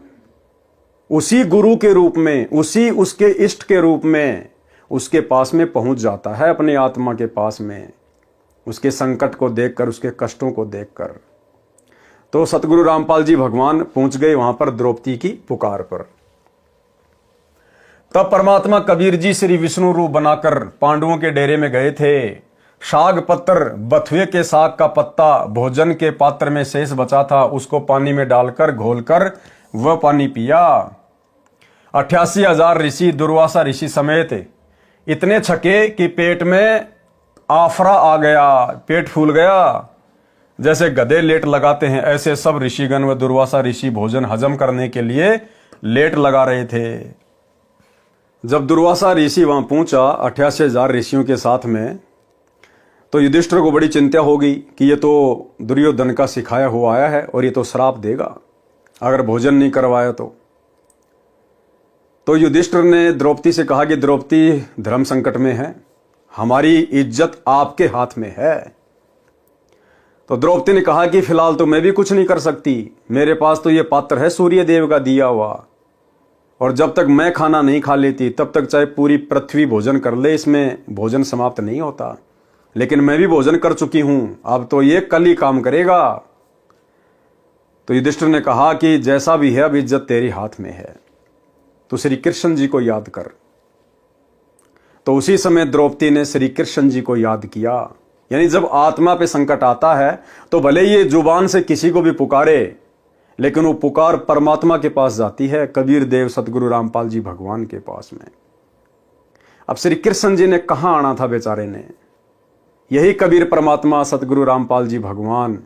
उसी गुरु के रूप में, उसी उसके इष्ट के रूप में उसके पास में पहुंच जाता है, अपनी आत्मा के पास में, उसके संकट को देखकर, उसके कष्टों को देखकर। तो सतगुरु रामपाल जी भगवान पहुंच गए वहां पर द्रौपदी की पुकार पर। तब परमात्मा कबीर जी श्री विष्णु रूप बनाकर पांडवों के डेरे में गए थे। शाग पत्र, बथुए के साग का पत्ता भोजन के पात्र में शेष बचा था, उसको पानी में डालकर घोलकर वह पानी पिया। 88,000 ऋषि दुर्वासा ऋषि समेत इतने छके कि पेट में आफरा आ गया, पेट फूल गया। जैसे गधे लेट लगाते हैं, ऐसे सब ऋषिगण व दुर्वासा ऋषि भोजन हजम करने के लिए लेट लगा रहे थे। जब दुर्वासा ऋषि वहां पहुंचा 88,000 ऋषियों के साथ में, तो युधिष्ठिर को बड़ी चिंता होगी कि ये तो दुर्योधन का सिखाया हुआ आया है और ये तो श्राप देगा। अगर भोजन नहीं करवाया तो युधिष्ठिर ने द्रौपदी से कहा कि द्रौपदी, धर्म संकट में है, हमारी इज्जत आपके हाथ में है। तो द्रौपदी ने कहा कि फिलहाल तो मैं भी कुछ नहीं कर सकती, मेरे पास तो ये पात्र है सूर्य देव का दिया हुआ, और जब तक मैं खाना नहीं खा लेती तब तक चाहे पूरी पृथ्वी भोजन कर ले, इसमें भोजन समाप्त नहीं होता। लेकिन मैं भी भोजन कर चुकी हूं, अब तो ये कल ही काम करेगा। तो युधिष्ठिर ने कहा कि जैसा भी है अब इज्जत तेरे हाथ में है, तो श्री कृष्ण जी को याद कर। तो उसी समय द्रौपदी ने श्री कृष्ण जी को याद किया। यानी जब आत्मा पे संकट आता है तो भले ये जुबान से किसी को भी पुकारे, लेकिन वो पुकार परमात्मा के पास जाती है, कबीर देव सतगुरु रामपाल जी भगवान के पास में। अब श्री कृष्ण जी ने कहां आना था बेचारे ने, यही कबीर परमात्मा सतगुरु रामपाल जी भगवान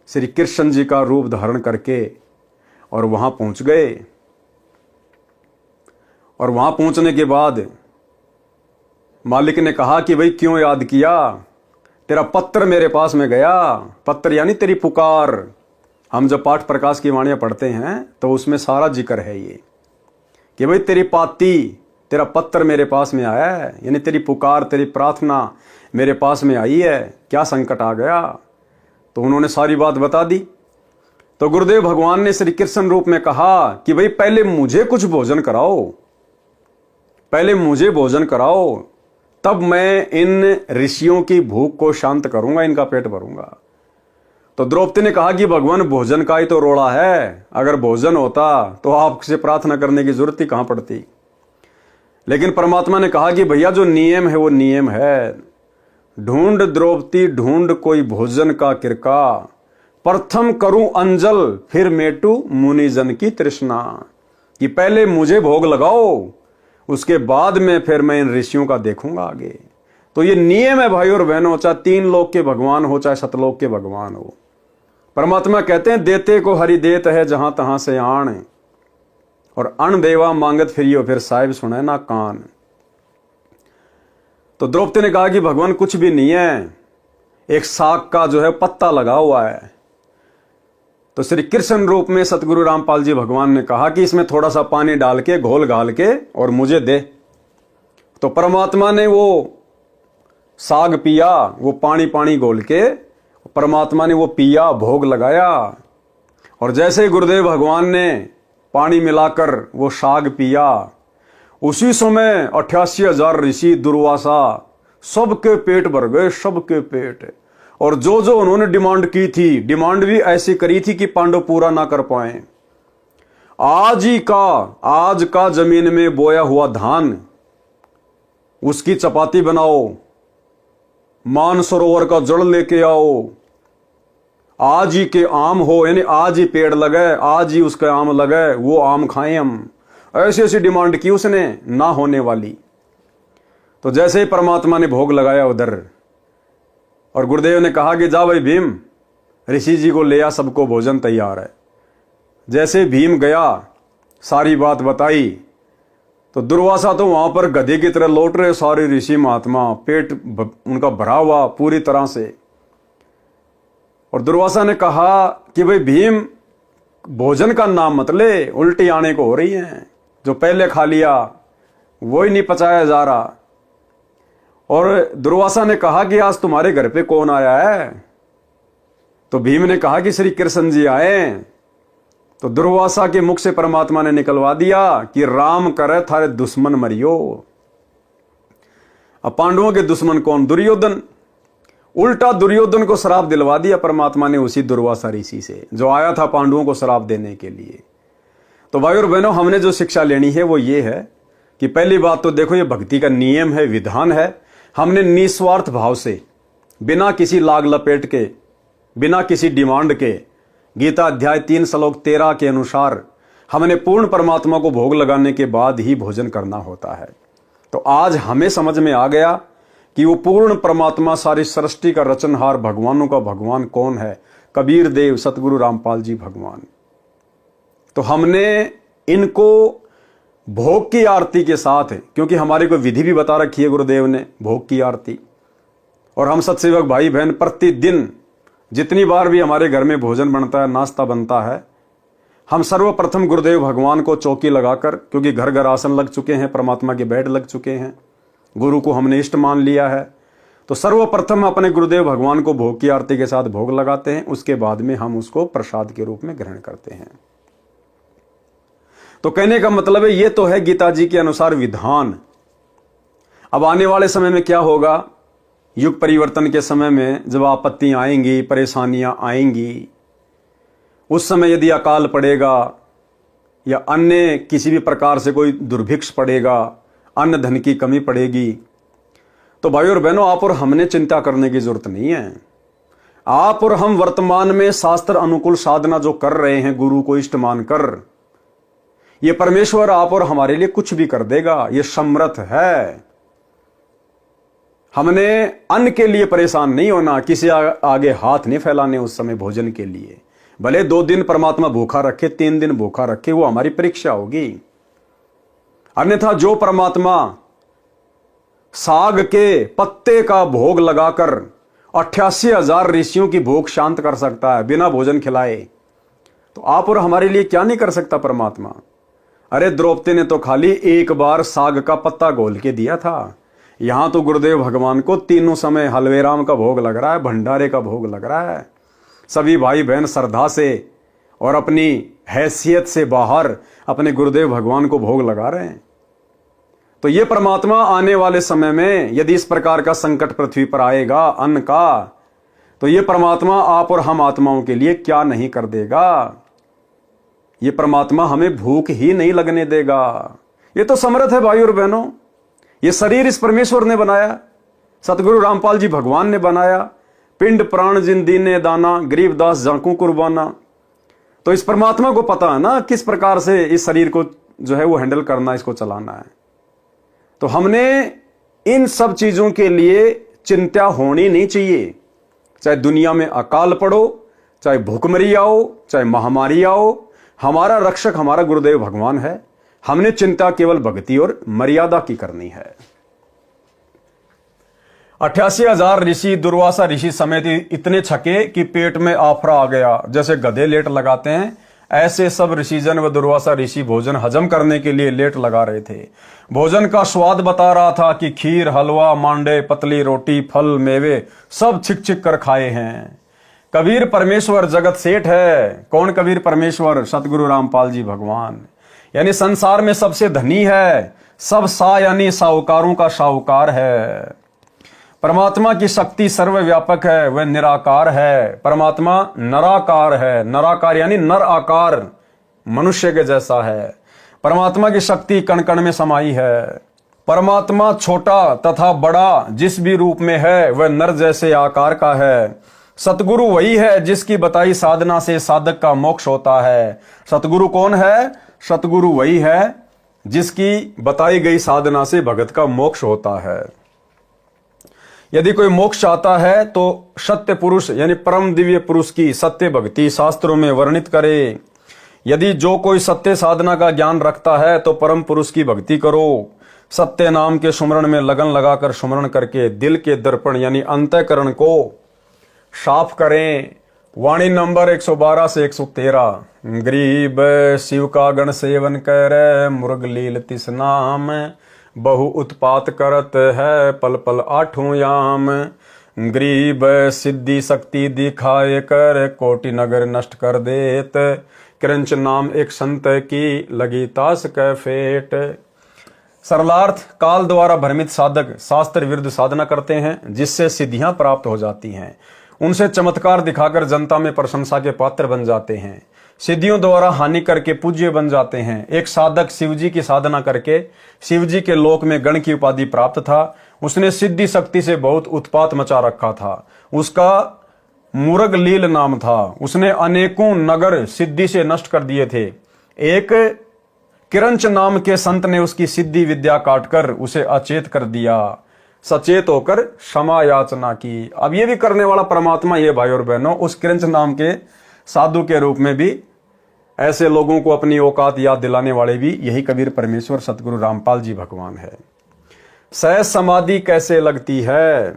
श्री कृष्ण जी का रूप धारण करके और वहां पहुंच गए। और वहां पहुंचने के बाद मालिक ने कहा कि भाई क्यों याद किया, तेरा पत्र मेरे पास में गया। पत्र यानी तेरी पुकार। हम जब पाठ प्रकाश की वाणियां पढ़ते हैं तो उसमें सारा जिक्र है ये कि भाई तेरी पाती, तेरा पत्र मेरे पास में आया है, यानी तेरी पुकार, तेरी प्रार्थना मेरे पास में आई है, क्या संकट आ गया। तो उन्होंने सारी बात बता दी। तो गुरुदेव भगवान ने श्री कृष्ण रूप में कहा कि भाई पहले मुझे कुछ भोजन कराओ, पहले मुझे भोजन कराओ, तब मैं इन ऋषियों की भूख को शांत करूंगा, इनका पेट भरूंगा। तो द्रौपदी ने कहा कि भगवान भोजन का ही तो रोड़ा है, अगर भोजन होता तो आपसे प्रार्थना करने की जरूरत ही कहां पड़ती। लेकिन परमात्मा ने कहा कि भैया जो नियम है वो नियम है। ढूंढ द्रौपदी ढूंढ कोई भोजन का किरका, प्रथम करूं अंजल फिर मेटू मुनिजन की तृष्णा। कि पहले मुझे भोग लगाओ, उसके बाद में फिर मैं इन ऋषियों का देखूंगा आगे। तो ये नियम है भाई और बहनों, चाहे तीन लोक के भगवान हो चाहे सतलोक के भगवान हो। परमात्मा कहते हैं देते को हरि देत है जहां तहां से आण, और अण देवा मांगत फिरियो फिर साहिब सुने ना कान। तो द्रौपदी ने कहा कि भगवान कुछ भी नहीं है, एक साग का जो है पत्ता लगा हुआ है। तो श्री कृष्ण रूप में सतगुरु रामपाल जी भगवान ने कहा कि इसमें थोड़ा सा पानी डाल के घोल घाल के और मुझे दे। तो परमात्मा ने वो साग पिया, वो पानी पानी घोल के परमात्मा ने वो पिया, भोग लगाया। और जैसे ही गुरुदेव भगवान ने पानी मिलाकर वो साग पिया, उसी समय 88,000 ऋषि दुर्वासा सबके पेट भर गए, सबके पेट। और जो जो उन्होंने डिमांड की थी, डिमांड भी ऐसी करी थी कि पांडव पूरा ना कर पाए। आज का जमीन में बोया हुआ धान, उसकी चपाती बनाओ, मानसरोवर का जड़ लेके आओ, आज ही के आम हो, यानी आज ही पेड़ लगे, आज ही उसके आम लगे, वो आम खाएं हम। ऐसी ऐसी डिमांड की उसने, ना होने वाली। तो जैसे ही परमात्मा ने भोग लगाया उधर, और गुरुदेव ने कहा कि जा भाई भीम, ऋषि जी को ले आ, सबको भोजन तैयार है। जैसे भीम गया, सारी बात बताई, तो दुर्वासा तो वहां पर गधे की तरह लौट रहे सारे ऋषि महात्मा, पेट उनका भरा हुआ पूरी तरह से। और दुर्वासा ने कहा कि भाई भीम, भोजन का नाम मत ले, उल्टी आने को हो रही है, जो पहले खा लिया वो ही नहीं पचाया जा रहा। और दुर्वासा ने कहा कि आज तुम्हारे घर पे कौन आया है। तो भीम ने कहा कि श्री कृष्ण जी आए। तो दुर्वासा के मुख से परमात्मा ने निकलवा दिया कि राम करे थारे दुश्मन मरियो। अब पांडवों के दुश्मन कौन? दुर्योधन। उल्टा दुर्योधन को श्राप दिलवा दिया परमात्मा ने उसी दुर्वासा ऋषि से, जो आया था पांडवों को श्राप देने के लिए। तो भाई और बहनों, हमने जो शिक्षा लेनी है वो ये है कि पहली बात तो देखो, ये भक्ति का नियम है, विधान है। हमने निस्वार्थ भाव से, बिना किसी लाग लपेट के, बिना किसी डिमांड के, गीता अध्याय 3 श्लोक 13 के अनुसार हमने पूर्ण परमात्मा को भोग लगाने के बाद ही भोजन करना होता है। तो आज हमें समझ में आ गया कि वो पूर्ण परमात्मा, सारी सृष्टि का रचनहार, भगवानों का भगवान कौन है? कबीर देव सतगुरु रामपाल जी भगवान। तो हमने इनको भोग की आरती के साथ, क्योंकि हमारे को विधि भी बता रखी है गुरुदेव ने भोग की आरती, और हम सत्सेवक भाई बहन प्रतिदिन जितनी बार भी हमारे घर में भोजन बनता है, नाश्ता बनता है, हम सर्वप्रथम गुरुदेव भगवान को चौकी लगाकर, क्योंकि घर घर आसन लग चुके हैं, परमात्मा के बेड लग चुके हैं, गुरु को हमने इष्ट मान लिया है, तो सर्वप्रथम अपने गुरुदेव भगवान को भोग की आरती के साथ भोग लगाते हैं। उसके बाद में हम उसको प्रसाद के रूप में ग्रहण करते हैं। तो कहने का मतलब है, ये तो है गीता जी के अनुसार विधान। अब आने वाले समय में क्या होगा, युग परिवर्तन के समय में जब आपत्तियां आएंगी, परेशानियां आएंगी, उस समय यदि अकाल पड़ेगा या अन्य किसी भी प्रकार से कोई दुर्भिक्ष पड़ेगा, अन्न धन की कमी पड़ेगी, तो भाई और बहनों, आप और हमने चिंता करने की जरूरत नहीं है। आप और हम वर्तमान में शास्त्र अनुकूल साधना जो कर रहे हैं, गुरु को इष्ट मानकर, ये परमेश्वर आप और हमारे लिए कुछ भी कर देगा, ये समर्थ है। हमने अन्न के लिए परेशान नहीं होना, किसी आगे हाथ नहीं फैलाने उस समय भोजन के लिए। भले 2 दिन परमात्मा भूखा रखे, 3 दिन भूखा रखे, वो हमारी परीक्षा होगी। अन्यथा जो परमात्मा साग के पत्ते का भोग लगाकर 88,000 ऋषियों की भूख शांत कर सकता है बिना भोजन खिलाए, तो आप और हमारे लिए क्या नहीं कर सकता परमात्मा। अरे द्रौपदी ने तो खाली एक बार साग का पत्ता घोल के दिया था। यहां तो गुरुदेव भगवान को तीनों समय हलवेराम का भोग लग रहा है, भंडारे का भोग लग रहा है। सभी भाई बहन श्रद्धा से और अपनी हैसियत से बाहर अपने गुरुदेव भगवान को भोग लगा रहे हैं। तो ये परमात्मा आने वाले समय में यदि इस प्रकार का संकट पृथ्वी पर आएगा अन्न का, तो ये परमात्मा आप और हम आत्माओं के लिए क्या नहीं कर देगा। ये परमात्मा हमें भूख ही नहीं लगने देगा। ये तो समर्थ है भाई और बहनों। ये शरीर इस परमेश्वर ने बनाया, सतगुरु रामपाल जी भगवान ने बनाया। पिंड प्राण जिन दीने दाना, गरीबदास जाकू कुर्बाना। तो इस परमात्मा को पता है ना किस प्रकार से इस शरीर को जो है वो हैंडल करना, इसको चलाना है। तो हमने इन सब चीजों के लिए चिंता होनी नहीं चाहिए। चाहे दुनिया में अकाल पड़ो, चाहे भूखमरी आओ, चाहे महामारी आओ, हमारा रक्षक हमारा गुरुदेव भगवान है। हमने चिंता केवल भक्ति और मर्यादा की करनी है। 88,000 ऋषि, दुर्वासा ऋषि समेत इतने छके कि पेट में आफरा आ गया। जैसे गधे लेट लगाते हैं, ऐसे सब ऋषिजन व दुर्वासा ऋषि भोजन हजम करने के लिए लेट लगा रहे थे। भोजन का स्वाद बता रहा था कि खीर, हलवा, मांडे, पतली रोटी, फल, मेवे सब छिक छिक कर खाए हैं। कबीर परमेश्वर जगत सेठ है। कौन कबीर परमेश्वर? सतगुरु रामपाल जी भगवान। यानी संसार में सबसे धनी है। सब सा यानी साहूकारों का साहूकार है। परमात्मा की शक्ति सर्वव्यापक है, वह निराकार है। परमात्मा नराकार है। नराकार यानी नर आकार, मनुष्य के जैसा है। परमात्मा की शक्ति कण कण में समाई है। परमात्मा छोटा तथा बड़ा जिस भी रूप में है वह नर जैसे आकार का है। सतगुरु वही है जिसकी बताई साधना से साधक का मोक्ष होता है। सतगुरु कौन है? सतगुरु वही है जिसकी बताई गई साधना से भगत का मोक्ष होता है। यदि कोई मोक्ष चाहता है तो सत्य पुरुष यानी परम दिव्य पुरुष की सत्य भक्ति शास्त्रों में वर्णित करे। यदि जो कोई सत्य साधना का ज्ञान रखता है तो परम पुरुष की भक्ति करो। सत्य नाम के सुमरण में लगन लगाकर सुमरण करके दिल के दर्पण यानी अंतःकरण को साफ करें। वाणी नंबर 112 से 113। गरीब शिव का गण सेवन कर, मुर्ग लील तिस नाम, बहु उत्पात करत है पल पल आठों याम। गरीब सिद्धि शक्ति दिखाए कर, कोटि नगर नष्ट कर देत, क्रंच नाम एक संत की लगी तास कै फेट। सरलार्थ, काल द्वारा भ्रमित साधक शास्त्र विरुद्ध साधना करते हैं जिससे सिद्धियां प्राप्त हो जाती हैं। उनसे चमत्कार दिखाकर जनता में प्रशंसा के पात्र बन जाते हैं। सिद्धियों द्वारा हानि करके पूज्य बन जाते हैं। एक साधक शिवजी की साधना करके शिवजी के लोक में गण की उपाधि प्राप्त था। उसने सिद्धि शक्ति से बहुत उत्पात मचा रखा था। उसका मुर्ग लील नाम था। उसने अनेकों नगर सिद्धि से नष्ट कर दिए थे। एक किरंच नाम के संत ने उसकी सिद्धि विद्या काटकर उसे अचेत कर दिया। सचेत होकर क्षमा याचना की। अब ये भी करने वाला परमात्मा ये भाई और बहनों उस किरंच नाम के साधु के रूप में भी ऐसे लोगों को अपनी औकात याद दिलाने वाले भी यही कबीर परमेश्वर सतगुरु रामपाल जी भगवान है। सहज समाधि कैसे लगती है?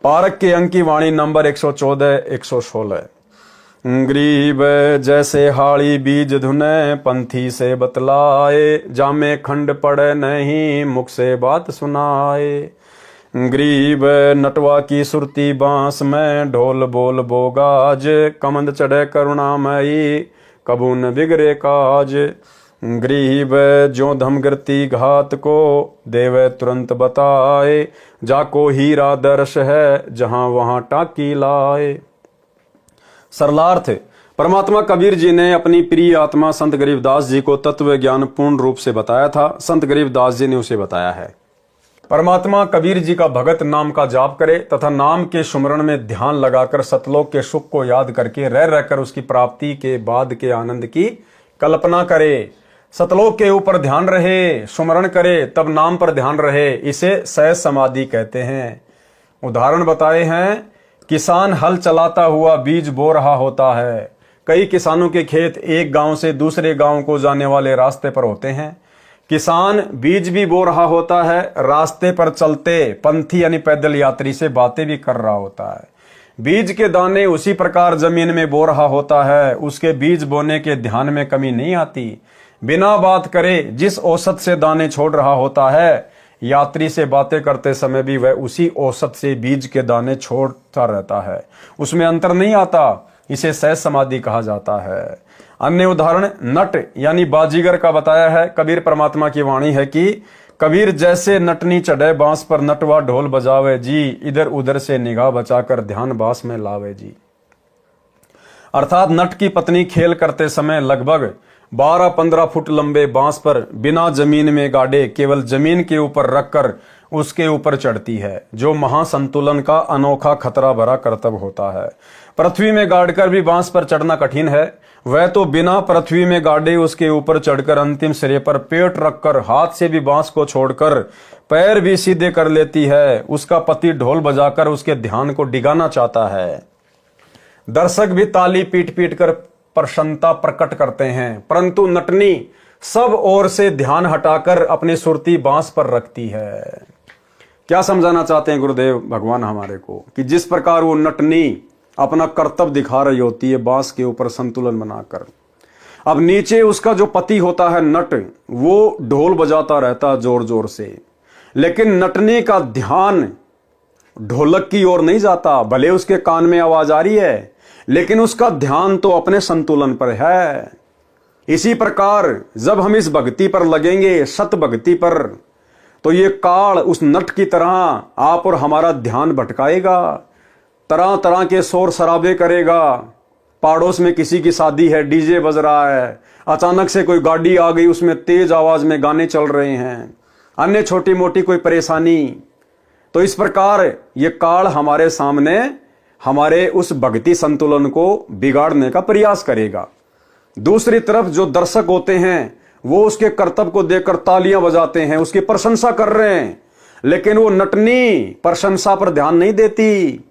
पारक के अंक की वाणी नंबर 114 116। ग्रीब जैसे हाड़ी बीज धुने, पंथी से बतलाए, जामे खंड पड़े नहीं, मुख से बात सुनाए। ग्रीब नटवा की सुरती बांस में, ढोल बोल बोगाज, कमंद चढ़े करुणामयी, कबू न बिगड़े काज। ग्रीब जो धमगृति घात को, देवे तुरंत बताए, जाको हीरा दर्श है, जहां वहां टाकी लाए। सरलार्थ, परमात्मा कबीर जी ने अपनी प्रिय आत्मा संत गरीबदास जी को तत्व ज्ञान पूर्ण रूप से बताया था। संत गरीबदास जी ने उसे बताया है। परमात्मा कबीर जी का भगत नाम का जाप करे तथा नाम के सुमरण में ध्यान लगाकर सतलोक के सुख को याद करके रह रहकर उसकी प्राप्ति के बाद के आनंद की कल्पना करे। सतलोक के ऊपर ध्यान रहे, सुमरण करे, तब नाम पर ध्यान रहे, इसे सहज समाधि कहते हैं। उदाहरण बताए हैं, किसान हल चलाता हुआ बीज बो रहा होता है। कई किसानों के खेत एक गांव से दूसरे गांव को जाने वाले रास्ते पर होते हैं। किसान बीज भी बो रहा होता है, रास्ते पर चलते पंथी यानी पैदल यात्री से बातें भी कर रहा होता है। बीज के दाने उसी प्रकार जमीन में बो रहा होता है, उसके बीज बोने के ध्यान में कमी नहीं आती। बिना बात करे जिस औसत से दाने छोड़ रहा होता है, यात्री से बातें करते समय भी वह उसी औसत से बीज के दाने छोड़ता रहता है, उसमें अंतर नहीं आता। इसे सहज समाधि कहा जाता है। अन्य उदाहरण नट यानी बाजीगर का बताया है। कबीर परमात्मा की वाणी है कि कबीर जैसे नटनी चढ़े बांस पर, नटवा ढोल बजावे जी, इधर उधर से निगाह बचाकर ध्यान बांस में लावे जी। अर्थात नट की पत्नी खेल करते समय लगभग 12-15 फुट लंबे बांस पर बिना जमीन में गाड़े केवल जमीन के ऊपर रखकर उसके ऊपर चढ़ती है, जो महासंतुलन का अनोखा खतरा भरा कर्तव्य होता है। पृथ्वी में गाड़कर भी बांस पर चढ़ना कठिन है, वह तो बिना पृथ्वी में गाड़े उसके ऊपर चढ़कर अंतिम सिरे पर पेट रखकर हाथ से भी बांस को छोड़कर पैर भी सीधे कर लेती है। उसका पति ढोल बजाकर उसके ध्यान को डिगाना चाहता है। दर्शक भी ताली पीट पीट कर प्रसन्नता प्रकट करते हैं, परंतु नटनी सब ओर से ध्यान हटाकर अपनी सुरती बांस पर रखती है। क्या समझाना चाहते हैं गुरुदेव भगवान हमारे को कि जिस प्रकार वो नटनी अपना कर्तव्य दिखा रही होती है बांस के ऊपर संतुलन बनाकर, अब नीचे उसका जो पति होता है नट, वो ढोल बजाता रहता है जोर जोर से, लेकिन नटनी का ध्यान ढोलक की ओर नहीं जाता। भले उसके कान में आवाज आ रही है, लेकिन उसका ध्यान तो अपने संतुलन पर है। इसी प्रकार जब हम इस भक्ति पर लगेंगे, सत भक्ति पर, तो ये काल उस नट की तरह आप और हमारा ध्यान भटकाएगा, तरह तरह के शोर शराबे करेगा। पड़ोस में किसी की शादी है, डीजे बज रहा है, अचानक से कोई गाड़ी आ गई, उसमें तेज आवाज में गाने चल रहे हैं, अन्य छोटी मोटी कोई परेशानी। तो इस प्रकार ये काल हमारे सामने हमारे उस भक्ति संतुलन को बिगाड़ने का प्रयास करेगा। दूसरी तरफ जो दर्शक होते हैं वो उसके कर्तव्य को देखकर तालियां बजाते हैं, उसकी प्रशंसा कर रहे हैं, लेकिन वो नटनी प्रशंसा पर ध्यान नहीं देती,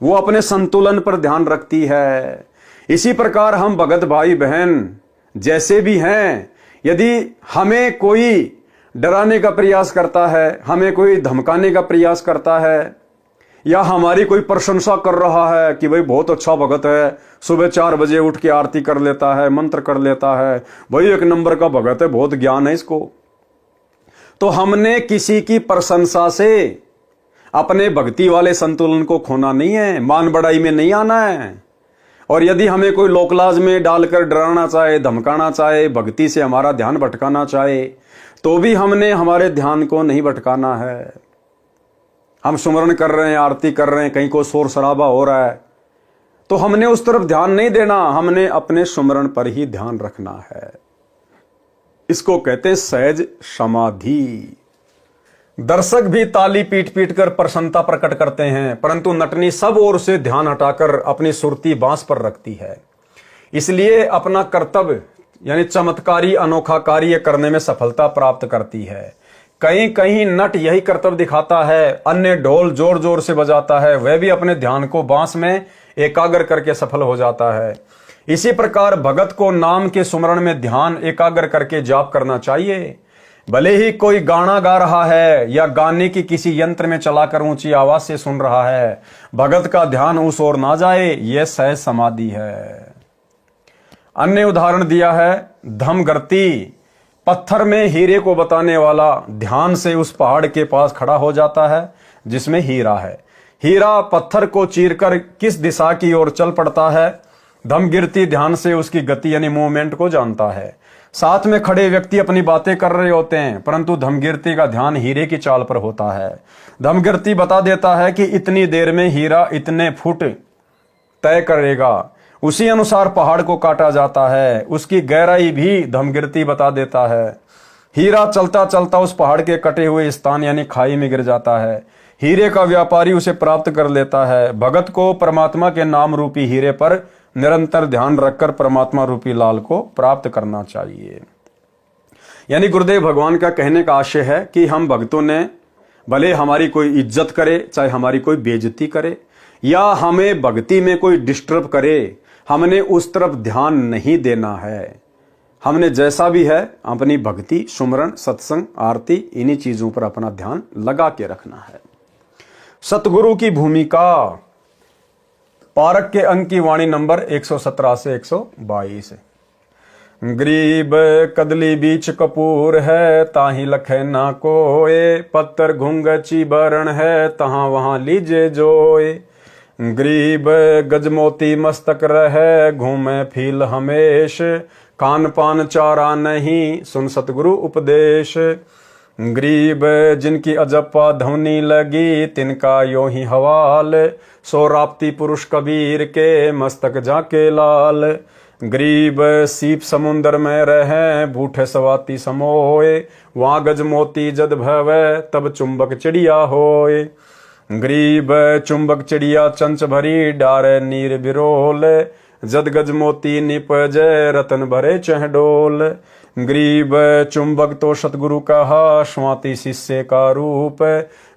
वो अपने संतुलन पर ध्यान रखती है। इसी प्रकार हम भगत भाई बहन जैसे भी हैं, यदि हमें कोई डराने का प्रयास करता है, हमें कोई धमकाने का प्रयास करता है, या हमारी कोई प्रशंसा कर रहा है कि भाई बहुत अच्छा भगत है, सुबह 4 बजे उठ के आरती कर लेता है, मंत्र कर लेता है, भाई 1 नंबर का भगत है, बहुत ज्ञान है इसको, तो हमने किसी की प्रशंसा से अपने भक्ति वाले संतुलन को खोना नहीं है, मान बढ़ाई में नहीं आना है। और यदि हमें कोई लोकलाज में डालकर डराना चाहे, धमकाना चाहे, भक्ति से हमारा ध्यान भटकाना चाहे, तो भी हमने हमारे ध्यान को नहीं भटकाना है। हम सुमरण कर रहे हैं, आरती कर रहे हैं, कहीं को शोर शराबा हो रहा है, तो हमने उस तरफ ध्यान नहीं देना, हमने अपने सुमरण पर ही ध्यान रखना है। इसको कहते हैं सहज समाधि। दर्शक भी ताली पीट पीट कर प्रसन्नता प्रकट करते हैं, परंतु नटनी सब ओर से ध्यान हटाकर अपनी सुरती बांस पर रखती है। इसलिए अपना कर्तव्य यानी चमत्कारी अनोखा कार्य करने में सफलता प्राप्त करती है। कहीं कहीं नट यही कर्तव्य दिखाता है, अन्य ढोल जोर जोर से बजाता है, वह भी अपने ध्यान को बांस में एकाग्र करके सफल हो जाता है। इसी प्रकार भगत को नाम के सुमरण में ध्यान एकाग्र करके जाप करना चाहिए। भले ही कोई गाना गा रहा है या गाने की किसी यंत्र में चलाकर ऊंची आवाज से सुन रहा है, भगत का ध्यान उस ओर ना जाए, यह सहज समाधि है। अन्य उदाहरण दिया है धमगर्ती, पत्थर में हीरे को बताने वाला ध्यान से उस पहाड़ के पास खड़ा हो जाता है जिसमें हीरा है। हीरा पत्थर को चीरकर किस दिशा की ओर चल पड़ता है। धमगिरती ध्यान से उसकी गति यानी मूवमेंट को जानता है। साथ में खड़े व्यक्ति अपनी बातें कर रहे होते हैं परंतु धमगिरती का ध्यान हीरे की चाल पर होता है। धमगिरती बता देता है कि इतनी देर में हीरा इतने फुट तय करेगा, उसी अनुसार पहाड़ को काटा जाता है। उसकी गहराई भी धमगिरती बता देता है। हीरा चलता चलता उस पहाड़ के कटे हुए स्थान यानी खाई में गिर जाता है। हीरे का व्यापारी उसे प्राप्त कर लेता है। भगत को परमात्मा के नाम रूपी हीरे पर निरंतर ध्यान रखकर परमात्मा रूपी लाल को प्राप्त करना चाहिए। यानी गुरुदेव भगवान का कहने का आशय है कि हम भक्तों ने भले हमारी कोई इज्जत करे, चाहे हमारी कोई बेइज्जती करे या हमें भक्ति में कोई डिस्टर्ब करे, हमने उस तरफ ध्यान नहीं देना है। हमने जैसा भी है अपनी भक्ति, सुमरण, सत्संग, आरती, इन्हीं चीजों पर अपना ध्यान लगा के रखना है। सतगुरु की भूमिका, पारक के अंक की वाणी नंबर 117 से 122। गरीब कदली बीच कपूर है, ताही लखे ना कोए, पत्थर घुंगची बरण है, तहां वहां लीजे जोए। गरीब गजमोती मस्तक रहे, घूमे फील हमेश, खान पान चारा नहीं, सुन सतगुरु उपदेश। गरीब जिनकी अजप्पा ध्वनि लगी, तिनका यो ही हवाल, सो राप्ती पुरुष कबीर के, मस्तक जाके लाल। गरीब सीप समुंदर में रहे, बूढ़े सवाती समोए, वहां गजमोती जद भवे, तब चुंबक चिड़िया होए। गरीब चुंबक चिड़िया चंच भरी, डारे नीर बिरोल, जद गजमोती निपजे, रतन भरे चहडोल। गरीब चुंबक तो सतगुरु कहा, स्वाति शिष्य का रूप,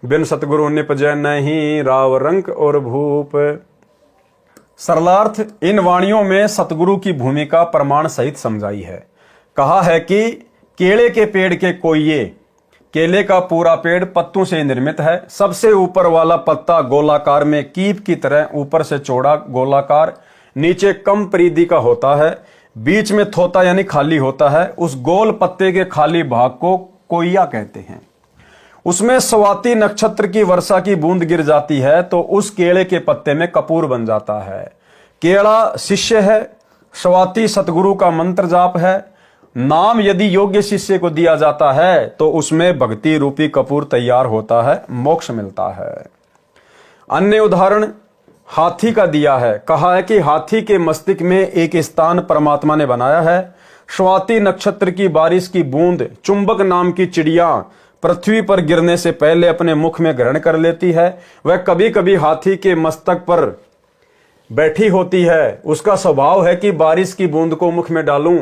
बिन सतगुरु निपजे नहीं, राव रंक और भूप। सरलार्थ, इन वाणियों में सतगुरु की भूमिका प्रमाण सहित समझाई है। कहा है कि केले के पेड़ के कोइये, केले का पूरा पेड़ पत्तों से निर्मित है। सबसे ऊपर वाला पत्ता गोलाकार में कीप की तरह ऊपर से चौड़ा गोलाकार, नीचे कम परिधि का होता है, बीच में थोता यानी खाली होता है। उस गोल पत्ते के खाली भाग को कोइया कहते हैं। उसमें स्वाति नक्षत्र की वर्षा की बूंद गिर जाती है तो उस केले के पत्ते में कपूर बन जाता है। केला शिष्य है, स्वाति सतगुरु का मंत्र जाप है। नाम यदि योग्य शिष्य को दिया जाता है तो उसमें भक्ति रूपी कपूर तैयार होता है, मोक्ष मिलता है। अन्य उदाहरण हाथी का दिया है। कहा है कि हाथी के मस्तिष्क में एक स्थान परमात्मा ने बनाया है। स्वाति नक्षत्र की बारिश की बूंद चुंबक नाम की चिड़िया पृथ्वी पर गिरने से पहले अपने मुख में ग्रहण कर लेती है। वह कभी कभी हाथी के मस्तक पर बैठी होती है। उसका स्वभाव है कि बारिश की बूंद को मुख में डालूं,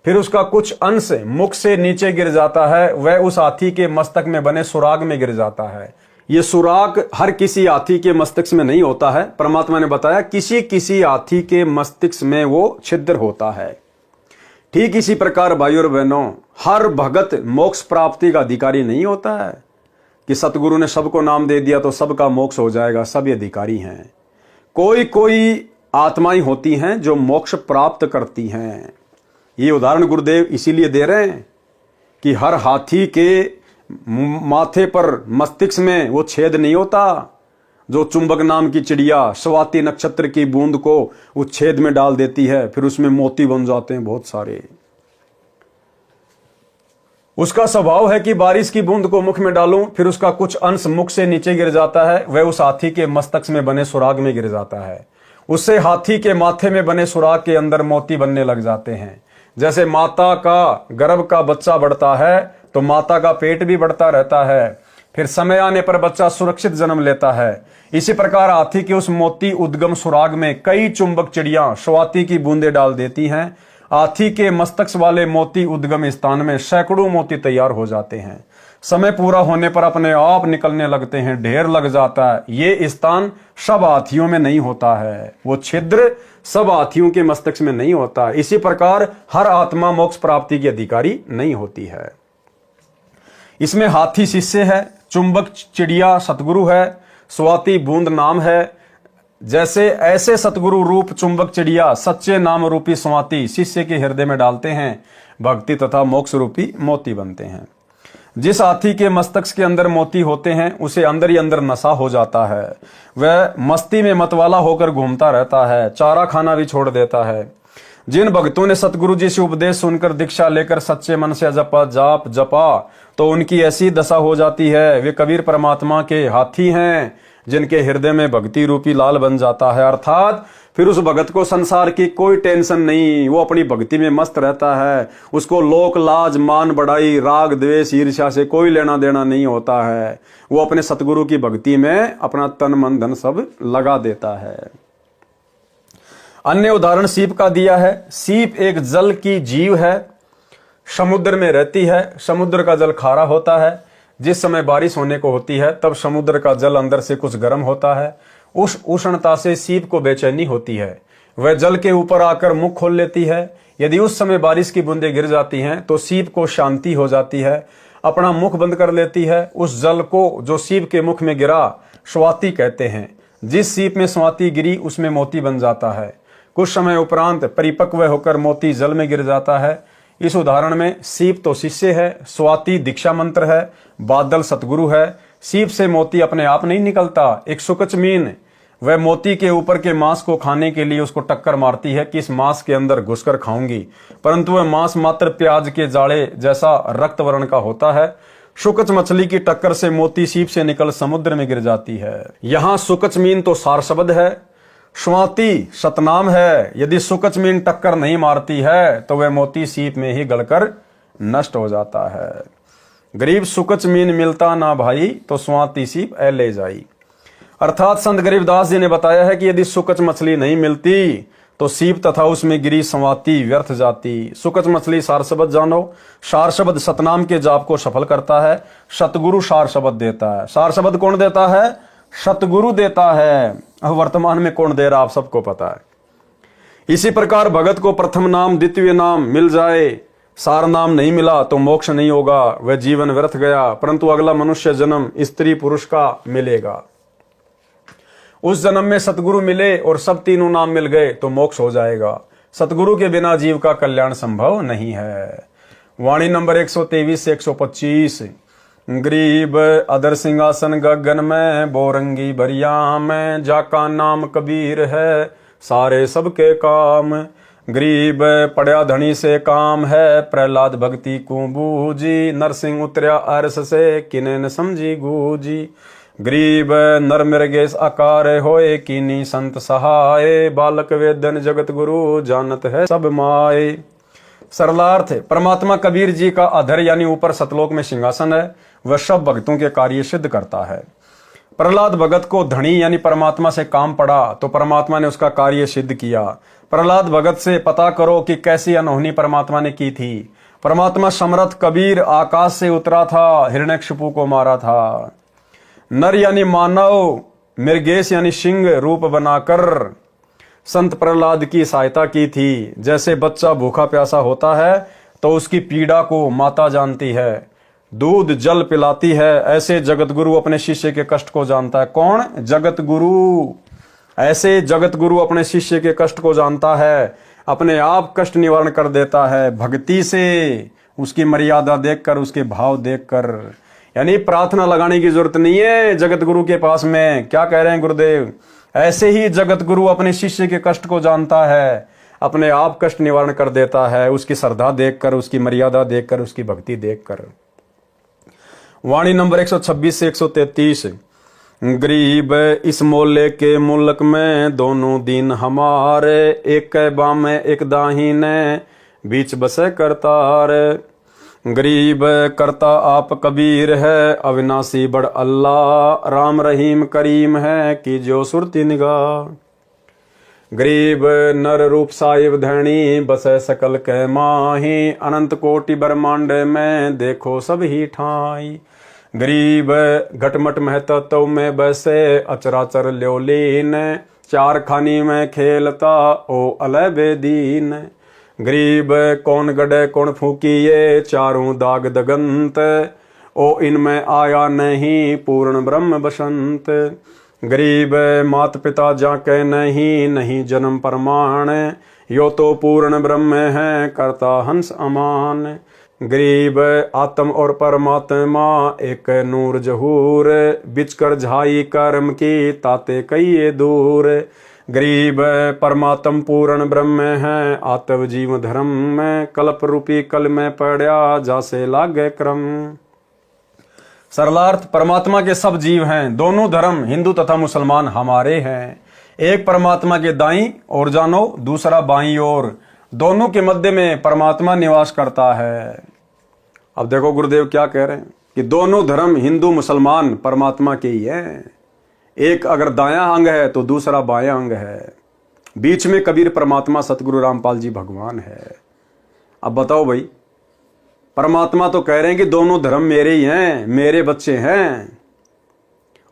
फिर उसका कुछ अंश मुख से नीचे गिर जाता है, वह उस हाथी के मस्तक में बने सुराग में गिर जाता है। ये सुराग हर किसी हाथी के मस्तिष्क में नहीं होता है। परमात्मा ने बताया किसी किसी हाथी के मस्तिष्क में वो छिद्र होता है। ठीक इसी प्रकार भाइयों और बहनों, हर भगत मोक्ष प्राप्ति का अधिकारी नहीं होता है कि सतगुरु ने सबको नाम दे दिया तो सबका मोक्ष हो जाएगा, सभी अधिकारी हैं। कोई कोई आत्माएं होती हैं जो मोक्ष प्राप्त करती हैं। ये उदाहरण गुरुदेव इसीलिए दे रहे हैं कि हर हाथी के माथे पर मस्तिष्क में वो छेद नहीं होता जो चुंबक नाम की चिड़िया स्वाति नक्षत्र की बूंद को उस छेद में डाल देती है, फिर उसमें मोती बन जाते हैं बहुत सारे। उसका स्वभाव है कि बारिश की बूंद को मुख में डालूं, फिर उसका कुछ अंश मुख से नीचे गिर जाता है, वह उस हाथी के मस्तक में बने सुराग में गिर जाता है। उससे हाथी के माथे में बने सुराग के अंदर मोती बनने लग जाते हैं। जैसे माता का गर्भ का बच्चा बढ़ता है तो माता का पेट भी बढ़ता रहता है, फिर समय आने पर बच्चा सुरक्षित जन्म लेता है। इसी प्रकार हाथी के उस मोती उद्गम सुराग में कई चुंबक चिड़ियां स्वाति की बूंदें डाल देती हैं। हाथी के मस्तक वाले मोती उद्गम स्थान में सैकड़ों मोती तैयार हो जाते हैं। समय पूरा होने पर अपने आप निकलने लगते हैं, ढेर लग जाता है। ये स्थान सब हाथियों में नहीं होता है, वो छिद्र सब हाथियों के मस्तक में नहीं होता। इसी प्रकार हर आत्मा मोक्ष प्राप्ति की अधिकारी नहीं होती है। इसमें हाथी शिष्य है, चुंबक चिड़िया सतगुरु है, स्वाति बूंद नाम है, जैसे ऐसे सतगुरु रूप चुंबक चिड़िया सच्चे नाम रूपी स्वाति शिष्य के हृदय में डालते हैं, भक्ति तथा मोक्ष रूपी मोती बनते हैं। जिस हाथी के मस्तक के अंदर मोती होते हैं उसे अंदर ही अंदर नशा हो जाता है, वह मस्ती में मतवाला होकर घूमता रहता है, चारा खाना भी छोड़ देता है। जिन भक्तों ने सतगुरु जी से उपदेश सुनकर दीक्षा लेकर सच्चे मन से जपा तो उनकी ऐसी दशा हो जाती है, वे कबीर परमात्मा के हाथी हैं जिनके हृदय में भक्ति रूपी लाल बन जाता है। अर्थात फिर उस भगत को संसार की कोई टेंशन नहीं, वो अपनी भक्ति में मस्त रहता है। उसको लोक लाज मान बढ़ाई राग द्वेष ईर्ष्या से कोई लेना देना नहीं होता है। वो अपने सतगुरु की भक्ति में अपना तन मन धन सब लगा देता है। अन्य उदाहरण सीप का दिया है। सीप एक जल की जीव है, समुद्र में रहती है। समुद्र का जल खारा होता है। जिस समय बारिश होने को होती है तब समुद्र का जल अंदर से कुछ गर्म होता है। उस उष्णता से सीप को बेचैनी होती है, वह जल के ऊपर आकर मुख खोल लेती है। यदि उस समय बारिश की बूंदें गिर जाती हैं तो सीप को शांति हो जाती है, अपना मुख बंद कर लेती है। उस जल को जो सीप के मुख में गिरा स्वाति कहते हैं। जिस सीप में स्वाति गिरी उसमें मोती बन जाता है। कुछ समय उपरांत परिपक्व होकर मोती जल में गिर जाता है। इस उदाहरण में सीप तो शिष्य है, स्वाति दीक्षा मंत्र है, बादल सतगुरु है। सीप से मोती अपने आप नहीं निकलता। एक सुकच मीन वह मोती के ऊपर के मांस को खाने के लिए उसको टक्कर मारती है कि इस मांस के अंदर घुसकर खाऊंगी, परंतु वह मांस मात्र प्याज के जाड़े जैसा रक्त वर्ण का होता है। सुकच मछली की टक्कर से मोती सीप से निकल समुद्र में गिर जाती है। यहाँ सुकच मीन तो सार शब्द है, स्वाति सतनाम है। यदि सुकच मीन टक्कर नहीं मारती है तो वह मोती सीप में ही गलकर नष्ट हो जाता है। गरीब सुकच मीन मिलता ना भाई तो स्वाति सीप ए ले जाई। अर्थात संत गरीबदास जी ने बताया है कि यदि सुकच मछली नहीं मिलती तो सीप तथा उसमें गिरी स्वाति व्यर्थ जाती। सुकच मछली सार शब्द जानो। सार शब्द सतनाम के जाप को सफल करता है। सतगुरु सार शब्द देता है। सार शब्द कौन देता है? सतगुरु देता है। अब वर्तमान में कौन दे रहा आप सबको पता है। इसी प्रकार भगत को प्रथम नाम द्वितीय नाम मिल जाए, सार नाम नहीं मिला तो मोक्ष नहीं होगा, वह जीवन व्यर्थ गया, परंतु अगला मनुष्य जन्म स्त्री पुरुष का मिलेगा। उस जन्म में सतगुरु मिले और सब तीनों नाम मिल गए तो मोक्ष हो जाएगा। सतगुरु के बिना जीव का कल्याण संभव नहीं है। वाणी नंबर 123 से 125। गरीब अदर सिंहासन गगन में, बोरंगी बरिया में, जाका नाम कबीर है, सारे सबके काम। गरीब पड़या धनी से काम है, प्रहलाद भक्ति को बूझी, नरसिंह उतरया अरस से, किने न समझी गूजी। गरीब नर मृगेश आकार होए, कीनी संत सहाय, बालक वेदन जगत गुरु, जानत है सब माए। सरलार्थ, परमात्मा कबीर जी का अधर यानी ऊपर सतलोक में सिंहासन है, वह सब भक्तों के कार्य सिद्ध करता है। प्रहलाद भगत को धनी यानी परमात्मा से काम पड़ा तो परमात्मा ने उसका कार्य सिद्ध किया। प्रहलाद भगत से पता करो कि कैसी अनहोनी परमात्मा ने की थी। परमात्मा समर्थ कबीर आकाश से उतरा था, हिरण्यकशिपु को मारा था। नर यानी मानव, मृगेश यानी सिंह रूप बनाकर संत प्रहलाद की सहायता की थी। जैसे बच्चा भूखा प्यासा होता है तो उसकी पीड़ा को माता जानती है, दूध जल पिलाती है, ऐसे जगत गुरु अपने शिष्य के कष्ट को जानता है। कौन? जगत गुरु। ऐसे जगत गुरु अपने शिष्य के कष्ट को जानता है, अपने आप कष्ट निवारण कर देता है भक्ति से, उसकी मर्यादा देखकर, उसके भाव देखकर। यानी प्रार्थना लगाने की जरूरत नहीं है जगत गुरु के पास में। क्या कह रहे हैं गुरुदेव? ऐसे ही जगत गुरु अपने शिष्य के कष्ट को जानता है, अपने आप कष्ट निवारण कर देता है, उसकी श्रद्धा देखकर, उसकी मर्यादा देखकर, उसकी भक्ति देखकर। वाणी नंबर 126 से 133। गरीब इस मोले के मुल्क में, दोनों दीन हमारे, एक बाम एक दाहिने, बीच बसे करतार। गरीब करता आप कबीर है, अविनाशी बड़ अल्लाह, राम रहीम करीम है, की जो सुरती निगाह। गरीब नर रूप साहिब धैणी, बसे सकल के माही, अनंत कोटि ब्रह्मांड में, देखो सब ही ठाई। गरीब घटमट महतत्व में बसे, अचराचर ल्योलीन, चार खानी में खेलता, ओ अलय बेदीन। गरीब कौन गड़े कौन फूकिए, चारों दाग दगंत, ओ इनमें आया नहीं, पूर्ण ब्रह्म बसंत। गरीब मात पिता जाके नहीं, नहीं जन्म प्रमाण, यो तो पूर्ण ब्रह्म है करता हंस अमान। गरीब आत्म और परमात्मा एक नूर जहूर, बिचकर झाई कर्म की ताते कई दूर। गरीब परमात्म पूर्ण ब्रह्म है आत्म जीव धर्म में, कल्प रूपी कल में पड़ा जासे लागे क्रम। सरलार्थ, परमात्मा के सब जीव हैं, दोनों धर्म हिंदू तथा मुसलमान हमारे हैं। एक परमात्मा के दाईं ओर जानो, दूसरा बाईं ओर, दोनों के मध्य में परमात्मा निवास करता है। अब देखो गुरुदेव क्या कह रहे हैं कि दोनों धर्म हिंदू मुसलमान परमात्मा के ही हैं। एक अगर दायां अंग है तो दूसरा बायां अंग है, बीच में कबीर परमात्मा सतगुरु रामपाल जी भगवान है। अब बताओ भाई, परमात्मा तो कह रहे हैं कि दोनों धर्म मेरे ही हैं, मेरे बच्चे हैं।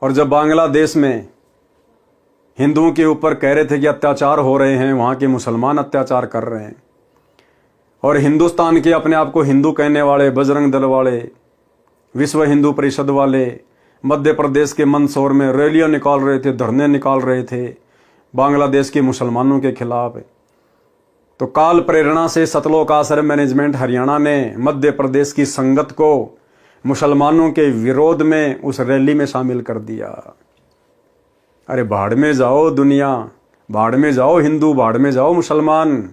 और जब बांग्लादेश में हिंदुओं के ऊपर कह रहे थे कि अत्याचार हो रहे हैं, वहां के मुसलमान अत्याचार कर रहे हैं, और हिंदुस्तान के अपने आप को हिंदू कहने वाले, बजरंग दल वाले, विश्व हिंदू परिषद वाले मध्य प्रदेश के मंदसौर में रैलियां निकाल रहे थे, धरने निकाल रहे थे बांग्लादेश के मुसलमानों के खिलाफ। तो काल प्रेरणा से सतलोक आश्रम मैनेजमेंट हरियाणा ने मध्य प्रदेश की संगत को मुसलमानों के विरोध में उस रैली में शामिल कर दिया। अरे भाड़ में जाओ दुनिया, भाड़ में जाओ हिंदू, भाड़ में जाओ मुसलमान।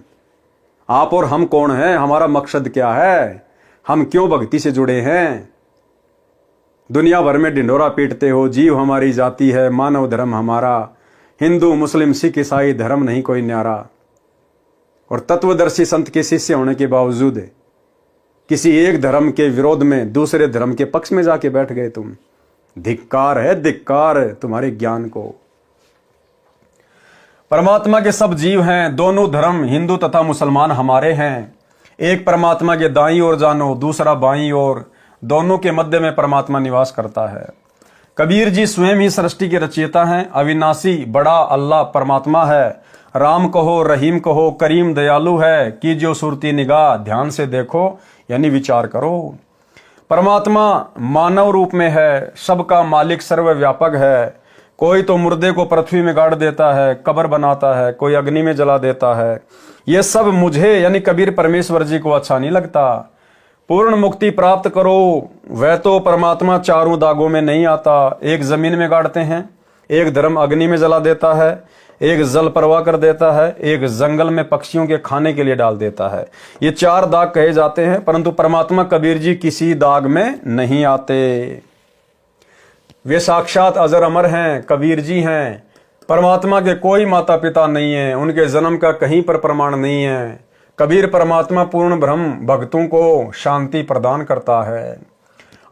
आप और हम कौन हैं? हमारा मकसद क्या है? हम क्यों भक्ति से जुड़े हैं? दुनिया भर में ढिंढोरा पीटते हो, जीव हमारी जाति है, मानव धर्म हमारा, हिंदू मुस्लिम सिख ईसाई धर्म नहीं कोई न्यारा। और तत्वदर्शी संत के शिष्य होने के बावजूद किसी एक धर्म के विरोध में दूसरे धर्म के पक्ष में जाके बैठ गए तुम। धिक्कार है, धिक्कार तुम्हारे ज्ञान को। परमात्मा के सब जीव हैं, दोनों धर्म हिंदू तथा मुसलमान हमारे हैं। एक परमात्मा के दाईं ओर जानो, दूसरा बाईं ओर, दोनों के मध्य में परमात्मा निवास करता है। कबीर जी स्वयं ही सृष्टि के रचयिता हैं। अविनाशी बड़ा अल्लाह परमात्मा है। राम कहो, रहीम कहो, करीम दयालु है, कीजियो सुरती निगाह, ध्यान से देखो यानी विचार करो। परमात्मा मानव रूप में है, सबका मालिक सर्वव्यापक है। कोई तो मुर्दे को पृथ्वी में गाड़ देता है, कब्र बनाता है, कोई अग्नि में जला देता है। ये सब मुझे यानी कबीर परमेश्वर जी को अच्छा नहीं लगता। पूर्ण मुक्ति प्राप्त करो, वह तो परमात्मा चारों दागों में नहीं आता। एक जमीन में गाड़ते हैं, एक धर्म अग्नि में जला देता है, एक जल प्रवाह कर देता है, एक जंगल में पक्षियों के खाने के लिए डाल देता है। ये चार दाग कहे जाते हैं, परंतु परमात्मा कबीर जी किसी दाग में नहीं आते। वे साक्षात अजर अमर हैं, कबीर जी हैं। परमात्मा के कोई माता पिता नहीं है, उनके जन्म का कहीं पर प्रमाण नहीं है। कबीर परमात्मा पूर्ण ब्रह्म भक्तों को शांति प्रदान करता है।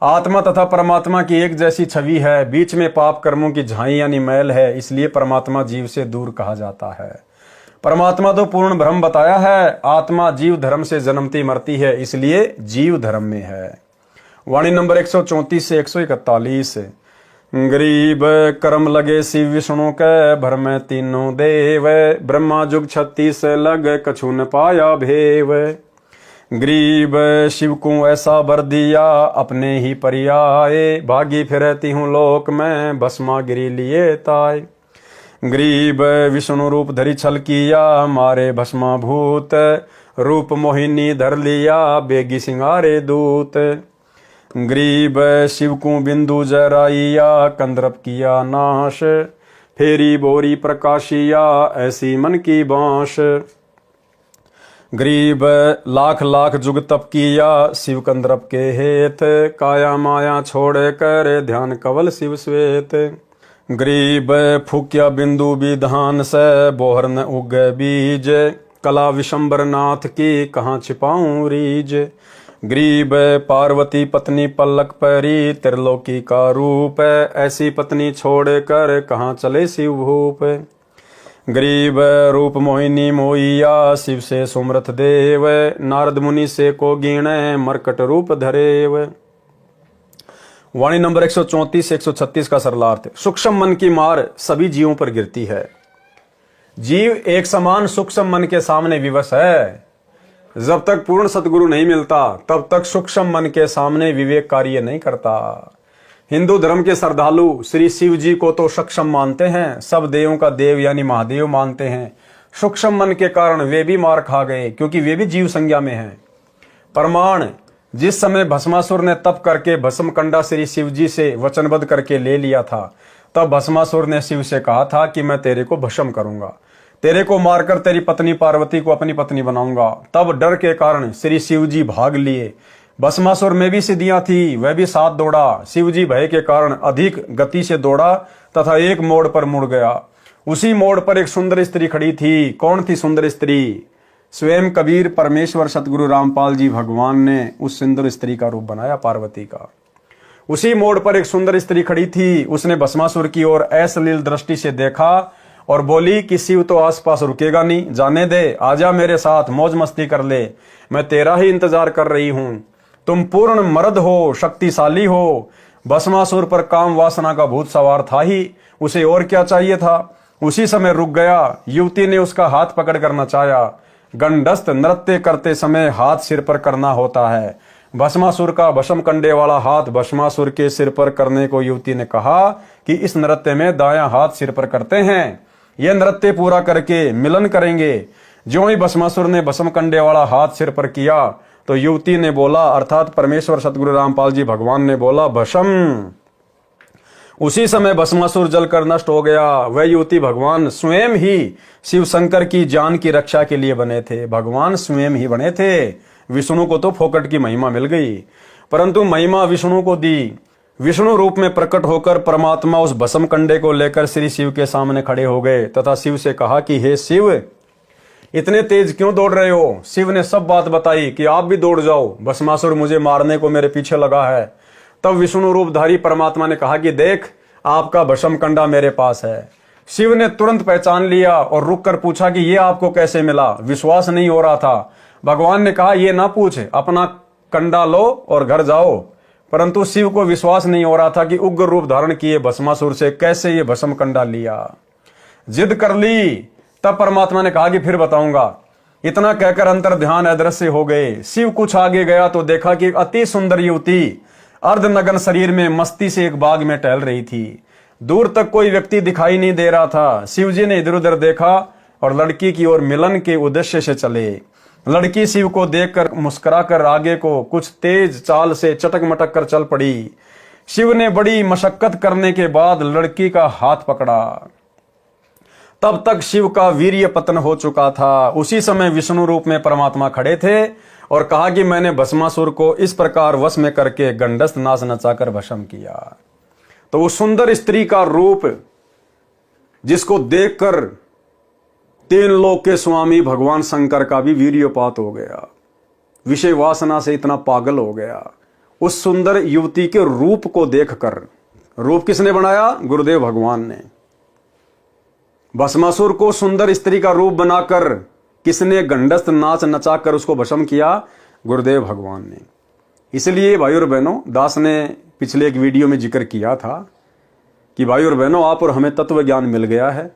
आत्मा तथा परमात्मा की एक जैसी छवि है, बीच में पाप कर्मों की झाई यानी मैल है, इसलिए परमात्मा जीव से दूर कहा जाता है। परमात्मा तो पूर्ण ब्रह्म बताया है, आत्मा जीव धर्म से जन्मती मरती है, इसलिए जीव धर्म में है। वाणी नंबर 134 से 141। गरीब कर्म लगे शिव विष्णु के, भर में तीनों देव, ब्रह्मा जुग 36 लग कछु न पाया भेव। गरीब शिव को ऐसा बर दिया, अपने ही परियाए, भागी फिरती हूँ लोक में, भस्मा गिरी लिए ताय। गरीब विष्णु रूप धरी छल किया, मारे भस्मा भूत, रूप मोहिनी धर लिया, बेगी सिंगारे दूत। गरीब शिव को बिंदु जराइया, कंदर्प किया नाश, फेरी बोरी प्रकाशिया, ऐसी मन की बांश। गरीब लाख लाख जुग तप किया, शिव कंदर्प के हेत, काया माया छोड़ कर ध्यान कवल शिव श्वेत। गरीब फूक्या बिंदु विधान से, बोहर न उग बीज, कला विशंबर नाथ की कहाँ छिपाऊं रीज। गरीब पार्वती पत्नी पलक परी, त्रिलोकी का रूप, ऐसी पत्नी छोड़ कर कहाँ चले शिव भूप। गरीब रूप मोहिनी मोइया, शिव से सुमरथ देव, नारद मुनि से को गिणे, मरकट रूप धरेव। वाणी नंबर 134 से 136 का सरलार्थ। सूक्ष्म मन की मार सभी जीवों पर गिरती है। जीव एक समान सूक्ष्म मन के सामने विवश है। जब तक पूर्ण सतगुरु नहीं मिलता, तब तक सूक्ष्म मन के सामने विवेक कार्य नहीं करता। हिंदू धर्म के श्रद्धालु श्री शिव जी को तो सक्षम मानते हैं, सब देवों का देव यानी महादेव मानते हैं। सूक्ष्म मन के कारण वे भी मार खा गए, क्योंकि वे भी जीव संज्ञा में हैं। प्रमाण, जिस समय भस्मासुर ने तप करके भस्म कंडा श्री शिव जी से वचनबद्ध करके ले लिया था, तब भस्मासुर ने शिव से कहा था कि मैं तेरे को भस्म करूंगा, तेरे को मारकर तेरी पत्नी पार्वती को अपनी पत्नी बनाऊंगा। तब डर के कारण श्री शिव जी भाग लिए। भस्मासुर में भी सिद्धियां थी, वह भी साथ दौड़ा। शिव जी भय के कारण अधिक गति से दौड़ा तथा एक मोड़ पर मुड़ गया। उसी मोड़ पर एक सुंदर स्त्री खड़ी थी। कौन थी सुंदर स्त्री? स्वयं कबीर परमेश्वर सतगुरु रामपाल जी भगवान ने उस सुंदर स्त्री का रूप बनाया, पार्वती का। उसी मोड़ पर एक सुंदर स्त्री खड़ी थी। उसने भस्मासुर की ओर अश्लील दृष्टि से देखा और बोली कि शिव तो आसपास रुकेगा नहीं, जाने दे, आजा मेरे साथ, मौज मस्ती कर ले, मैं तेरा ही इंतजार कर रही हूं। तुम पूर्ण मर्द हो, शक्तिशाली हो। भस्मासुर पर काम वासना का भूत सवार था ही, उसे और क्या चाहिए था। उसी समय रुक गया। युवती ने उसका हाथ पकड़कर नचाया। गंडस्थ नृत्य करते समय हाथ सिर पर करना होता है। भस्मासुर का भस्म कंडे वाला हाथ भस्मासुर के सिर पर करने को युवती ने कहा कि इस नृत्य में दायां हाथ सिर पर करते हैं, यह नृत्य पूरा करके मिलन करेंगे। ज्यों ही भस्मासुर ने भस्म कंडे वाला हाथ सिर पर किया तो युवती ने बोला, अर्थात परमेश्वर सतगुरु रामपाल जी भगवान ने बोला, भस्म। उसी समय भस्मासुर जलकर नष्ट हो गया। वह युवती भगवान स्वयं ही शिव शंकर की जान की रक्षा के लिए बने थे। भगवान स्वयं ही बने थे। विष्णु को तो फोकट की महिमा मिल गई, परंतु महिमा विष्णु को दी। विष्णु रूप में प्रकट होकर परमात्मा उस भस्म कंडे को लेकर श्री शिव के सामने खड़े हो गए तथा शिव से कहा कि हे शिव, इतने तेज क्यों दौड़ रहे हो। शिव ने सब बात बताई कि आप भी दौड़ जाओ, भस्मासुर मुझे मारने को मेरे पीछे लगा है। तब विष्णु रूपधारी परमात्मा ने कहा कि देख, आपका भस्म कंडा मेरे पास है। शिव ने तुरंत पहचान लिया और रुक कर पूछा कि यह आपको कैसे मिला। विश्वास नहीं हो रहा था। भगवान ने कहा, यह ना पूछ, अपना कंडा लो और घर जाओ। परंतु शिव को विश्वास नहीं हो रहा था कि उग्र रूप धारण किए भस्मासुर से कैसे ये भस्म कंडा लिया। जिद कर ली। तब परमात्मा ने कहा कि फिर बताऊंगा। इतना कहकर अंतर ध्यान अदृश्य हो गए। शिव कुछ आगे गया तो देखा कि अति सुंदर युवती अर्धनग्न शरीर में मस्ती से एक बाग में टहल रही थी। दूर तक कोई व्यक्ति दिखाई नहीं दे रहा था। शिव जी ने इधर उधर देखा और लड़की की ओर मिलन के उद्देश्य से चले। लड़की शिव को देखकर मुस्कुराकर आगे को कुछ तेज चाल से चटक मटक कर चल पड़ी। शिव ने बड़ी मशक्कत करने के बाद लड़की का हाथ पकड़ा। तब तक शिव का वीर्य पतन हो चुका था। उसी समय विष्णु रूप में परमात्मा खड़े थे और कहा कि मैंने भस्मासुर को इस प्रकार वश में करके गंडस्थ नाच नचाकर भस्म किया। तो उस सुंदर स्त्री का रूप जिसको देखकर तीन लोक के स्वामी भगवान शंकर का भी वीर्यपात हो गया, विषय वासना से इतना पागल हो गया। उस सुंदर युवती के रूप को देखकर, रूप किसने बनाया? गुरुदेव भगवान ने। भस्मासुर को सुंदर स्त्री का रूप बनाकर किसने गंडस्थ नाच नचाकर उसको भस्म किया? गुरुदेव भगवान ने। इसलिए भाई और बहनों, दास ने पिछले एक वीडियो में जिक्र किया था कि भाई और बहनों, आप और हमें तत्व ज्ञान मिल गया है।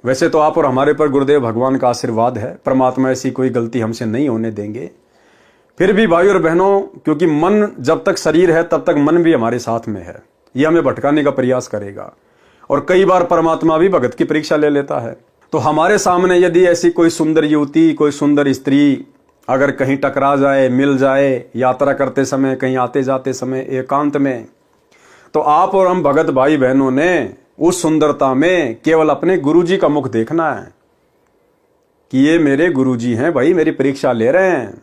वैसे तो आप और हमारे पर गुरुदेव भगवान का आशीर्वाद है, परमात्मा ऐसी कोई गलती हमसे नहीं होने देंगे। फिर भी भाई और बहनों, क्योंकि मन जब तक शरीर है तब तक मन भी हमारे साथ में है, ये हमें भटकाने का प्रयास करेगा और कई बार परमात्मा भी भगत की परीक्षा ले लेता है। तो हमारे सामने यदि ऐसी कोई सुंदर युवती, कोई सुंदर स्त्री अगर कहीं टकरा जाए, मिल जाए, यात्रा करते समय, कहीं आते जाते समय, एकांत में, तो आप और हम भगत भाई बहनों ने उस सुंदरता में केवल अपने गुरुजी का मुख देखना है कि ये मेरे गुरुजी हैं भाई, मेरी परीक्षा ले रहे हैं,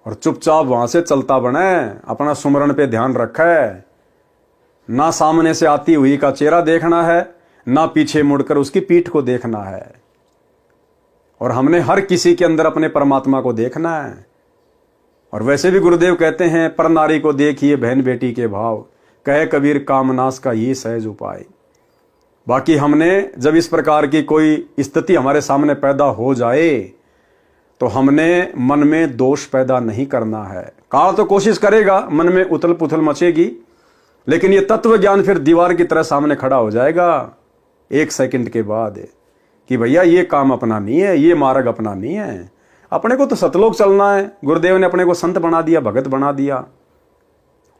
और चुपचाप वहां से चलता बने, अपना सुमरण पे ध्यान रखा है। ना सामने से आती हुई का चेहरा देखना है, ना पीछे मुड़कर उसकी पीठ को देखना है। और हमने हर किसी के अंदर अपने परमात्मा को देखना है। और वैसे भी गुरुदेव कहते हैं, पर नारी को देखिए बहन बेटी के भाव, कहे कबीर कामनाश का ये सहज उपाय। बाकी हमने जब इस प्रकार की कोई स्थिति हमारे सामने पैदा हो जाए तो हमने मन में दोष पैदा नहीं करना है। काल तो कोशिश करेगा, मन में उथल पुथल मचेगी, लेकिन ये तत्व ज्ञान फिर दीवार की तरह सामने खड़ा हो जाएगा एक सेकंड के बाद कि भैया ये काम अपना नहीं है, ये मार्ग अपना नहीं है, अपने को तो सतलोक चलना है। गुरुदेव ने अपने को संत बना दिया, भगत बना दिया,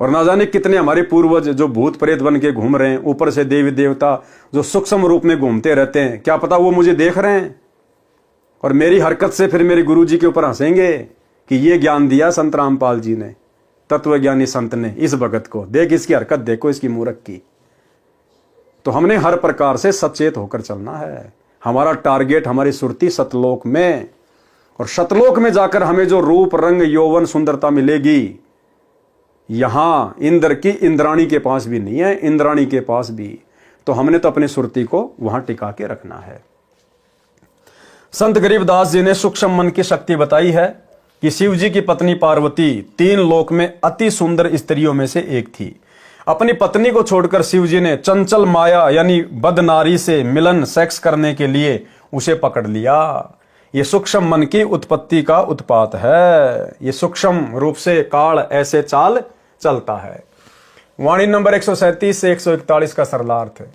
और ना जाने कितने हमारे पूर्वज जो भूत प्रेत बन के घूम रहे हैं, ऊपर से देवी देवता जो सूक्ष्म रूप में घूमते रहते हैं, क्या पता वो मुझे देख रहे हैं और मेरी हरकत से फिर मेरे गुरु जी के ऊपर हंसेंगे कि ये ज्ञान दिया संत रामपाल जी ने, तत्वज्ञानी संत ने इस भगत को, देख इसकी हरकत, देखो इसकी मूरख की। तो हमने हर प्रकार से सचेत होकर चलना है। हमारा टारगेट हमारी सुरती सतलोक में, और सतलोक में जाकर हमें जो रूप रंग यौवन सुंदरता मिलेगी, यहां इंद्र की इंद्राणी के पास भी नहीं है, इंद्राणी के पास भी। तो हमने तो अपनी सुरती को वहां टिका के रखना है। संत गरीबदास जी ने सूक्ष्म मन की शक्ति बताई है कि शिव जी की पत्नी पार्वती 3 लोक में अति सुंदर स्त्रियों में से एक थी। अपनी पत्नी को छोड़कर शिव जी ने चंचल माया यानी बदनारी से मिलन सेक्स करने के लिए उसे पकड़ लिया। ये सूक्ष्म मन की उत्पत्ति का उत्पात है। ये सूक्ष्म रूप से काल ऐसे चाल चलता है। वाणी नंबर 137 से 141 का सरलार्थ है।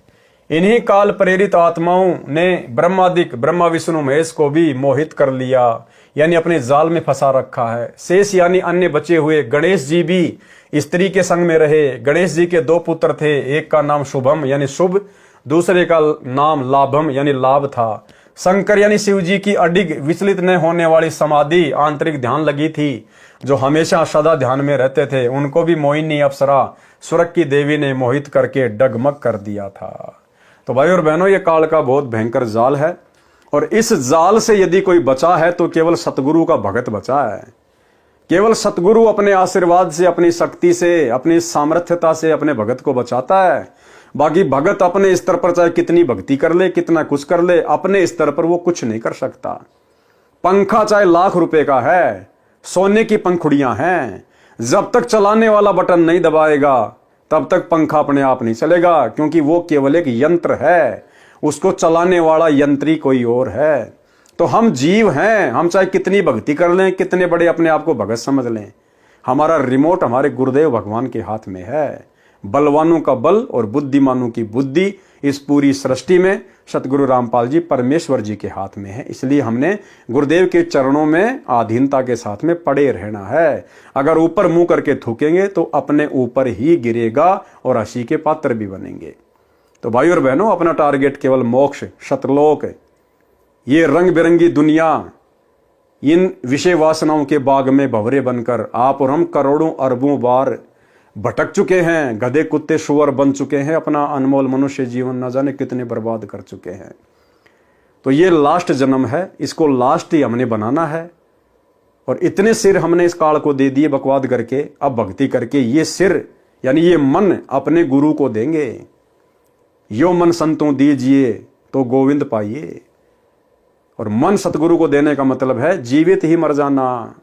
इन्हीं काल प्रेरित आत्माओं ने ब्रह्मादिक ब्रह्मा विष्णु महेश को भी मोहित कर लिया, यानी अपने जाल में फंसा रखा है। शेष यानी अन्य बचे हुए गणेश जी भी स्त्री के संग में रहे। गणेश जी के 2 पुत्र थे, एक का नाम शुभम यानी शुभ, दूसरे का नाम लाभम यानी लाभ था। शंकर यानी शिव जी की अडिग विचलित न होने वाली समाधि आंतरिक ध्यान लगी थी, जो हमेशा सदा ध्यान में रहते थे। उनको भी मोहिनी अप्सरा स्वर्ग की देवी ने मोहित करके डगमग कर दिया था। तो भाई और बहनों, ये काल का बहुत भयंकर जाल है, और इस जाल से यदि कोई बचा है तो केवल सतगुरु का भगत बचा है। केवल सतगुरु अपने आशीर्वाद से, अपनी शक्ति से, अपनी सामर्थ्यता से अपने भगत को बचाता है। बाकी भगत अपने स्तर पर चाहे कितनी भक्ति कर ले, कितना कुछ कर ले, अपने स्तर पर वो कुछ नहीं कर सकता। पंखा चाहे लाख रुपए का है, सोने की पंखुड़ियां हैं, जब तक चलाने वाला बटन नहीं दबाएगा तब तक पंखा अपने आप नहीं चलेगा, क्योंकि वो केवल एक यंत्र है, उसको चलाने वाला यंत्री कोई और है। तो हम जीव हैं, हम चाहे कितनी भक्ति कर लें, कितने बड़े अपने आप को भगत समझ लें, हमारा रिमोट हमारे गुरुदेव भगवान के हाथ में है। बलवानों का बल और बुद्धिमानों की बुद्धि इस पूरी सृष्टि में सतगुरु रामपाल जी परमेश्वर जी के हाथ में है। इसलिए हमने गुरुदेव के चरणों में आधीनता के साथ में पड़े रहना है। अगर ऊपर मुंह करके थूकेंगे तो अपने ऊपर ही गिरेगा और हंसी के पात्र भी बनेंगे। तो भाई और बहनों, अपना टारगेट केवल मोक्ष, सतलोक, ये रंग बिरंगी दुनिया, इन विषय वासनाओं के बाग में भंवरे बनकर आप और हम करोड़ों अरबों बार भटक चुके हैं, गधे कुत्ते शुअर बन चुके हैं, अपना अनमोल मनुष्य जीवन न जाने कितने बर्बाद कर चुके हैं। तो ये लास्ट जन्म है, इसको लास्ट ही हमने बनाना है। और इतने सिर हमने इस काल को दे दिए बकवाद करके, अब भक्ति करके ये सिर यानी ये मन अपने गुरु को देंगे। यो मन संतों दीजिए तो गोविंद पाइए। और मन सतगुरु को देने का मतलब है जीवित ही मर जाना।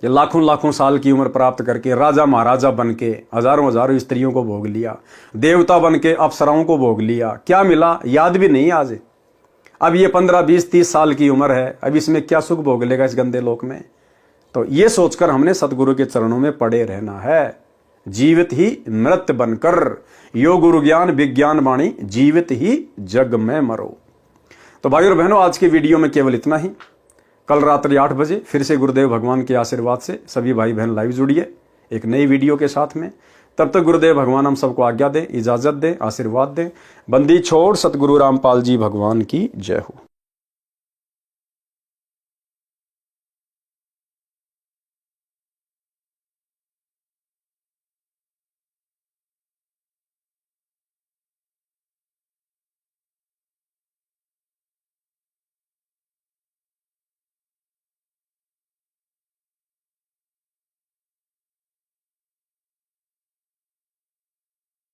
ये लाखों लाखों साल की उम्र प्राप्त करके राजा महाराजा बन के हजारों हजारों स्त्रियों को भोग लिया, देवता बन के अप्सराओं को भोग लिया, क्या मिला याद भी नहीं आज। अब ये 15, 20, 30 साल की उम्र है, अब इसमें क्या सुख भोग लेगा इस गंदे लोक में। तो ये सोचकर हमने सतगुरु के चरणों में पड़े रहना है। जीवित ही मृत बनकर यो गुरु ज्ञान विज्ञान वाणी, जीवित ही जग में मरो। तो भाई और बहनों, आज की वीडियो में केवल इतना ही। कल रात्रि 8 बजे फिर से गुरुदेव भगवान के आशीर्वाद से सभी भाई बहन लाइव जुड़िए एक नई वीडियो के साथ में। तब तक गुरुदेव भगवान हम सबको आज्ञा दें, इजाजत दें, आशीर्वाद दें। बंदी छोड़ सतगुरु रामपाल जी भगवान की जय हो।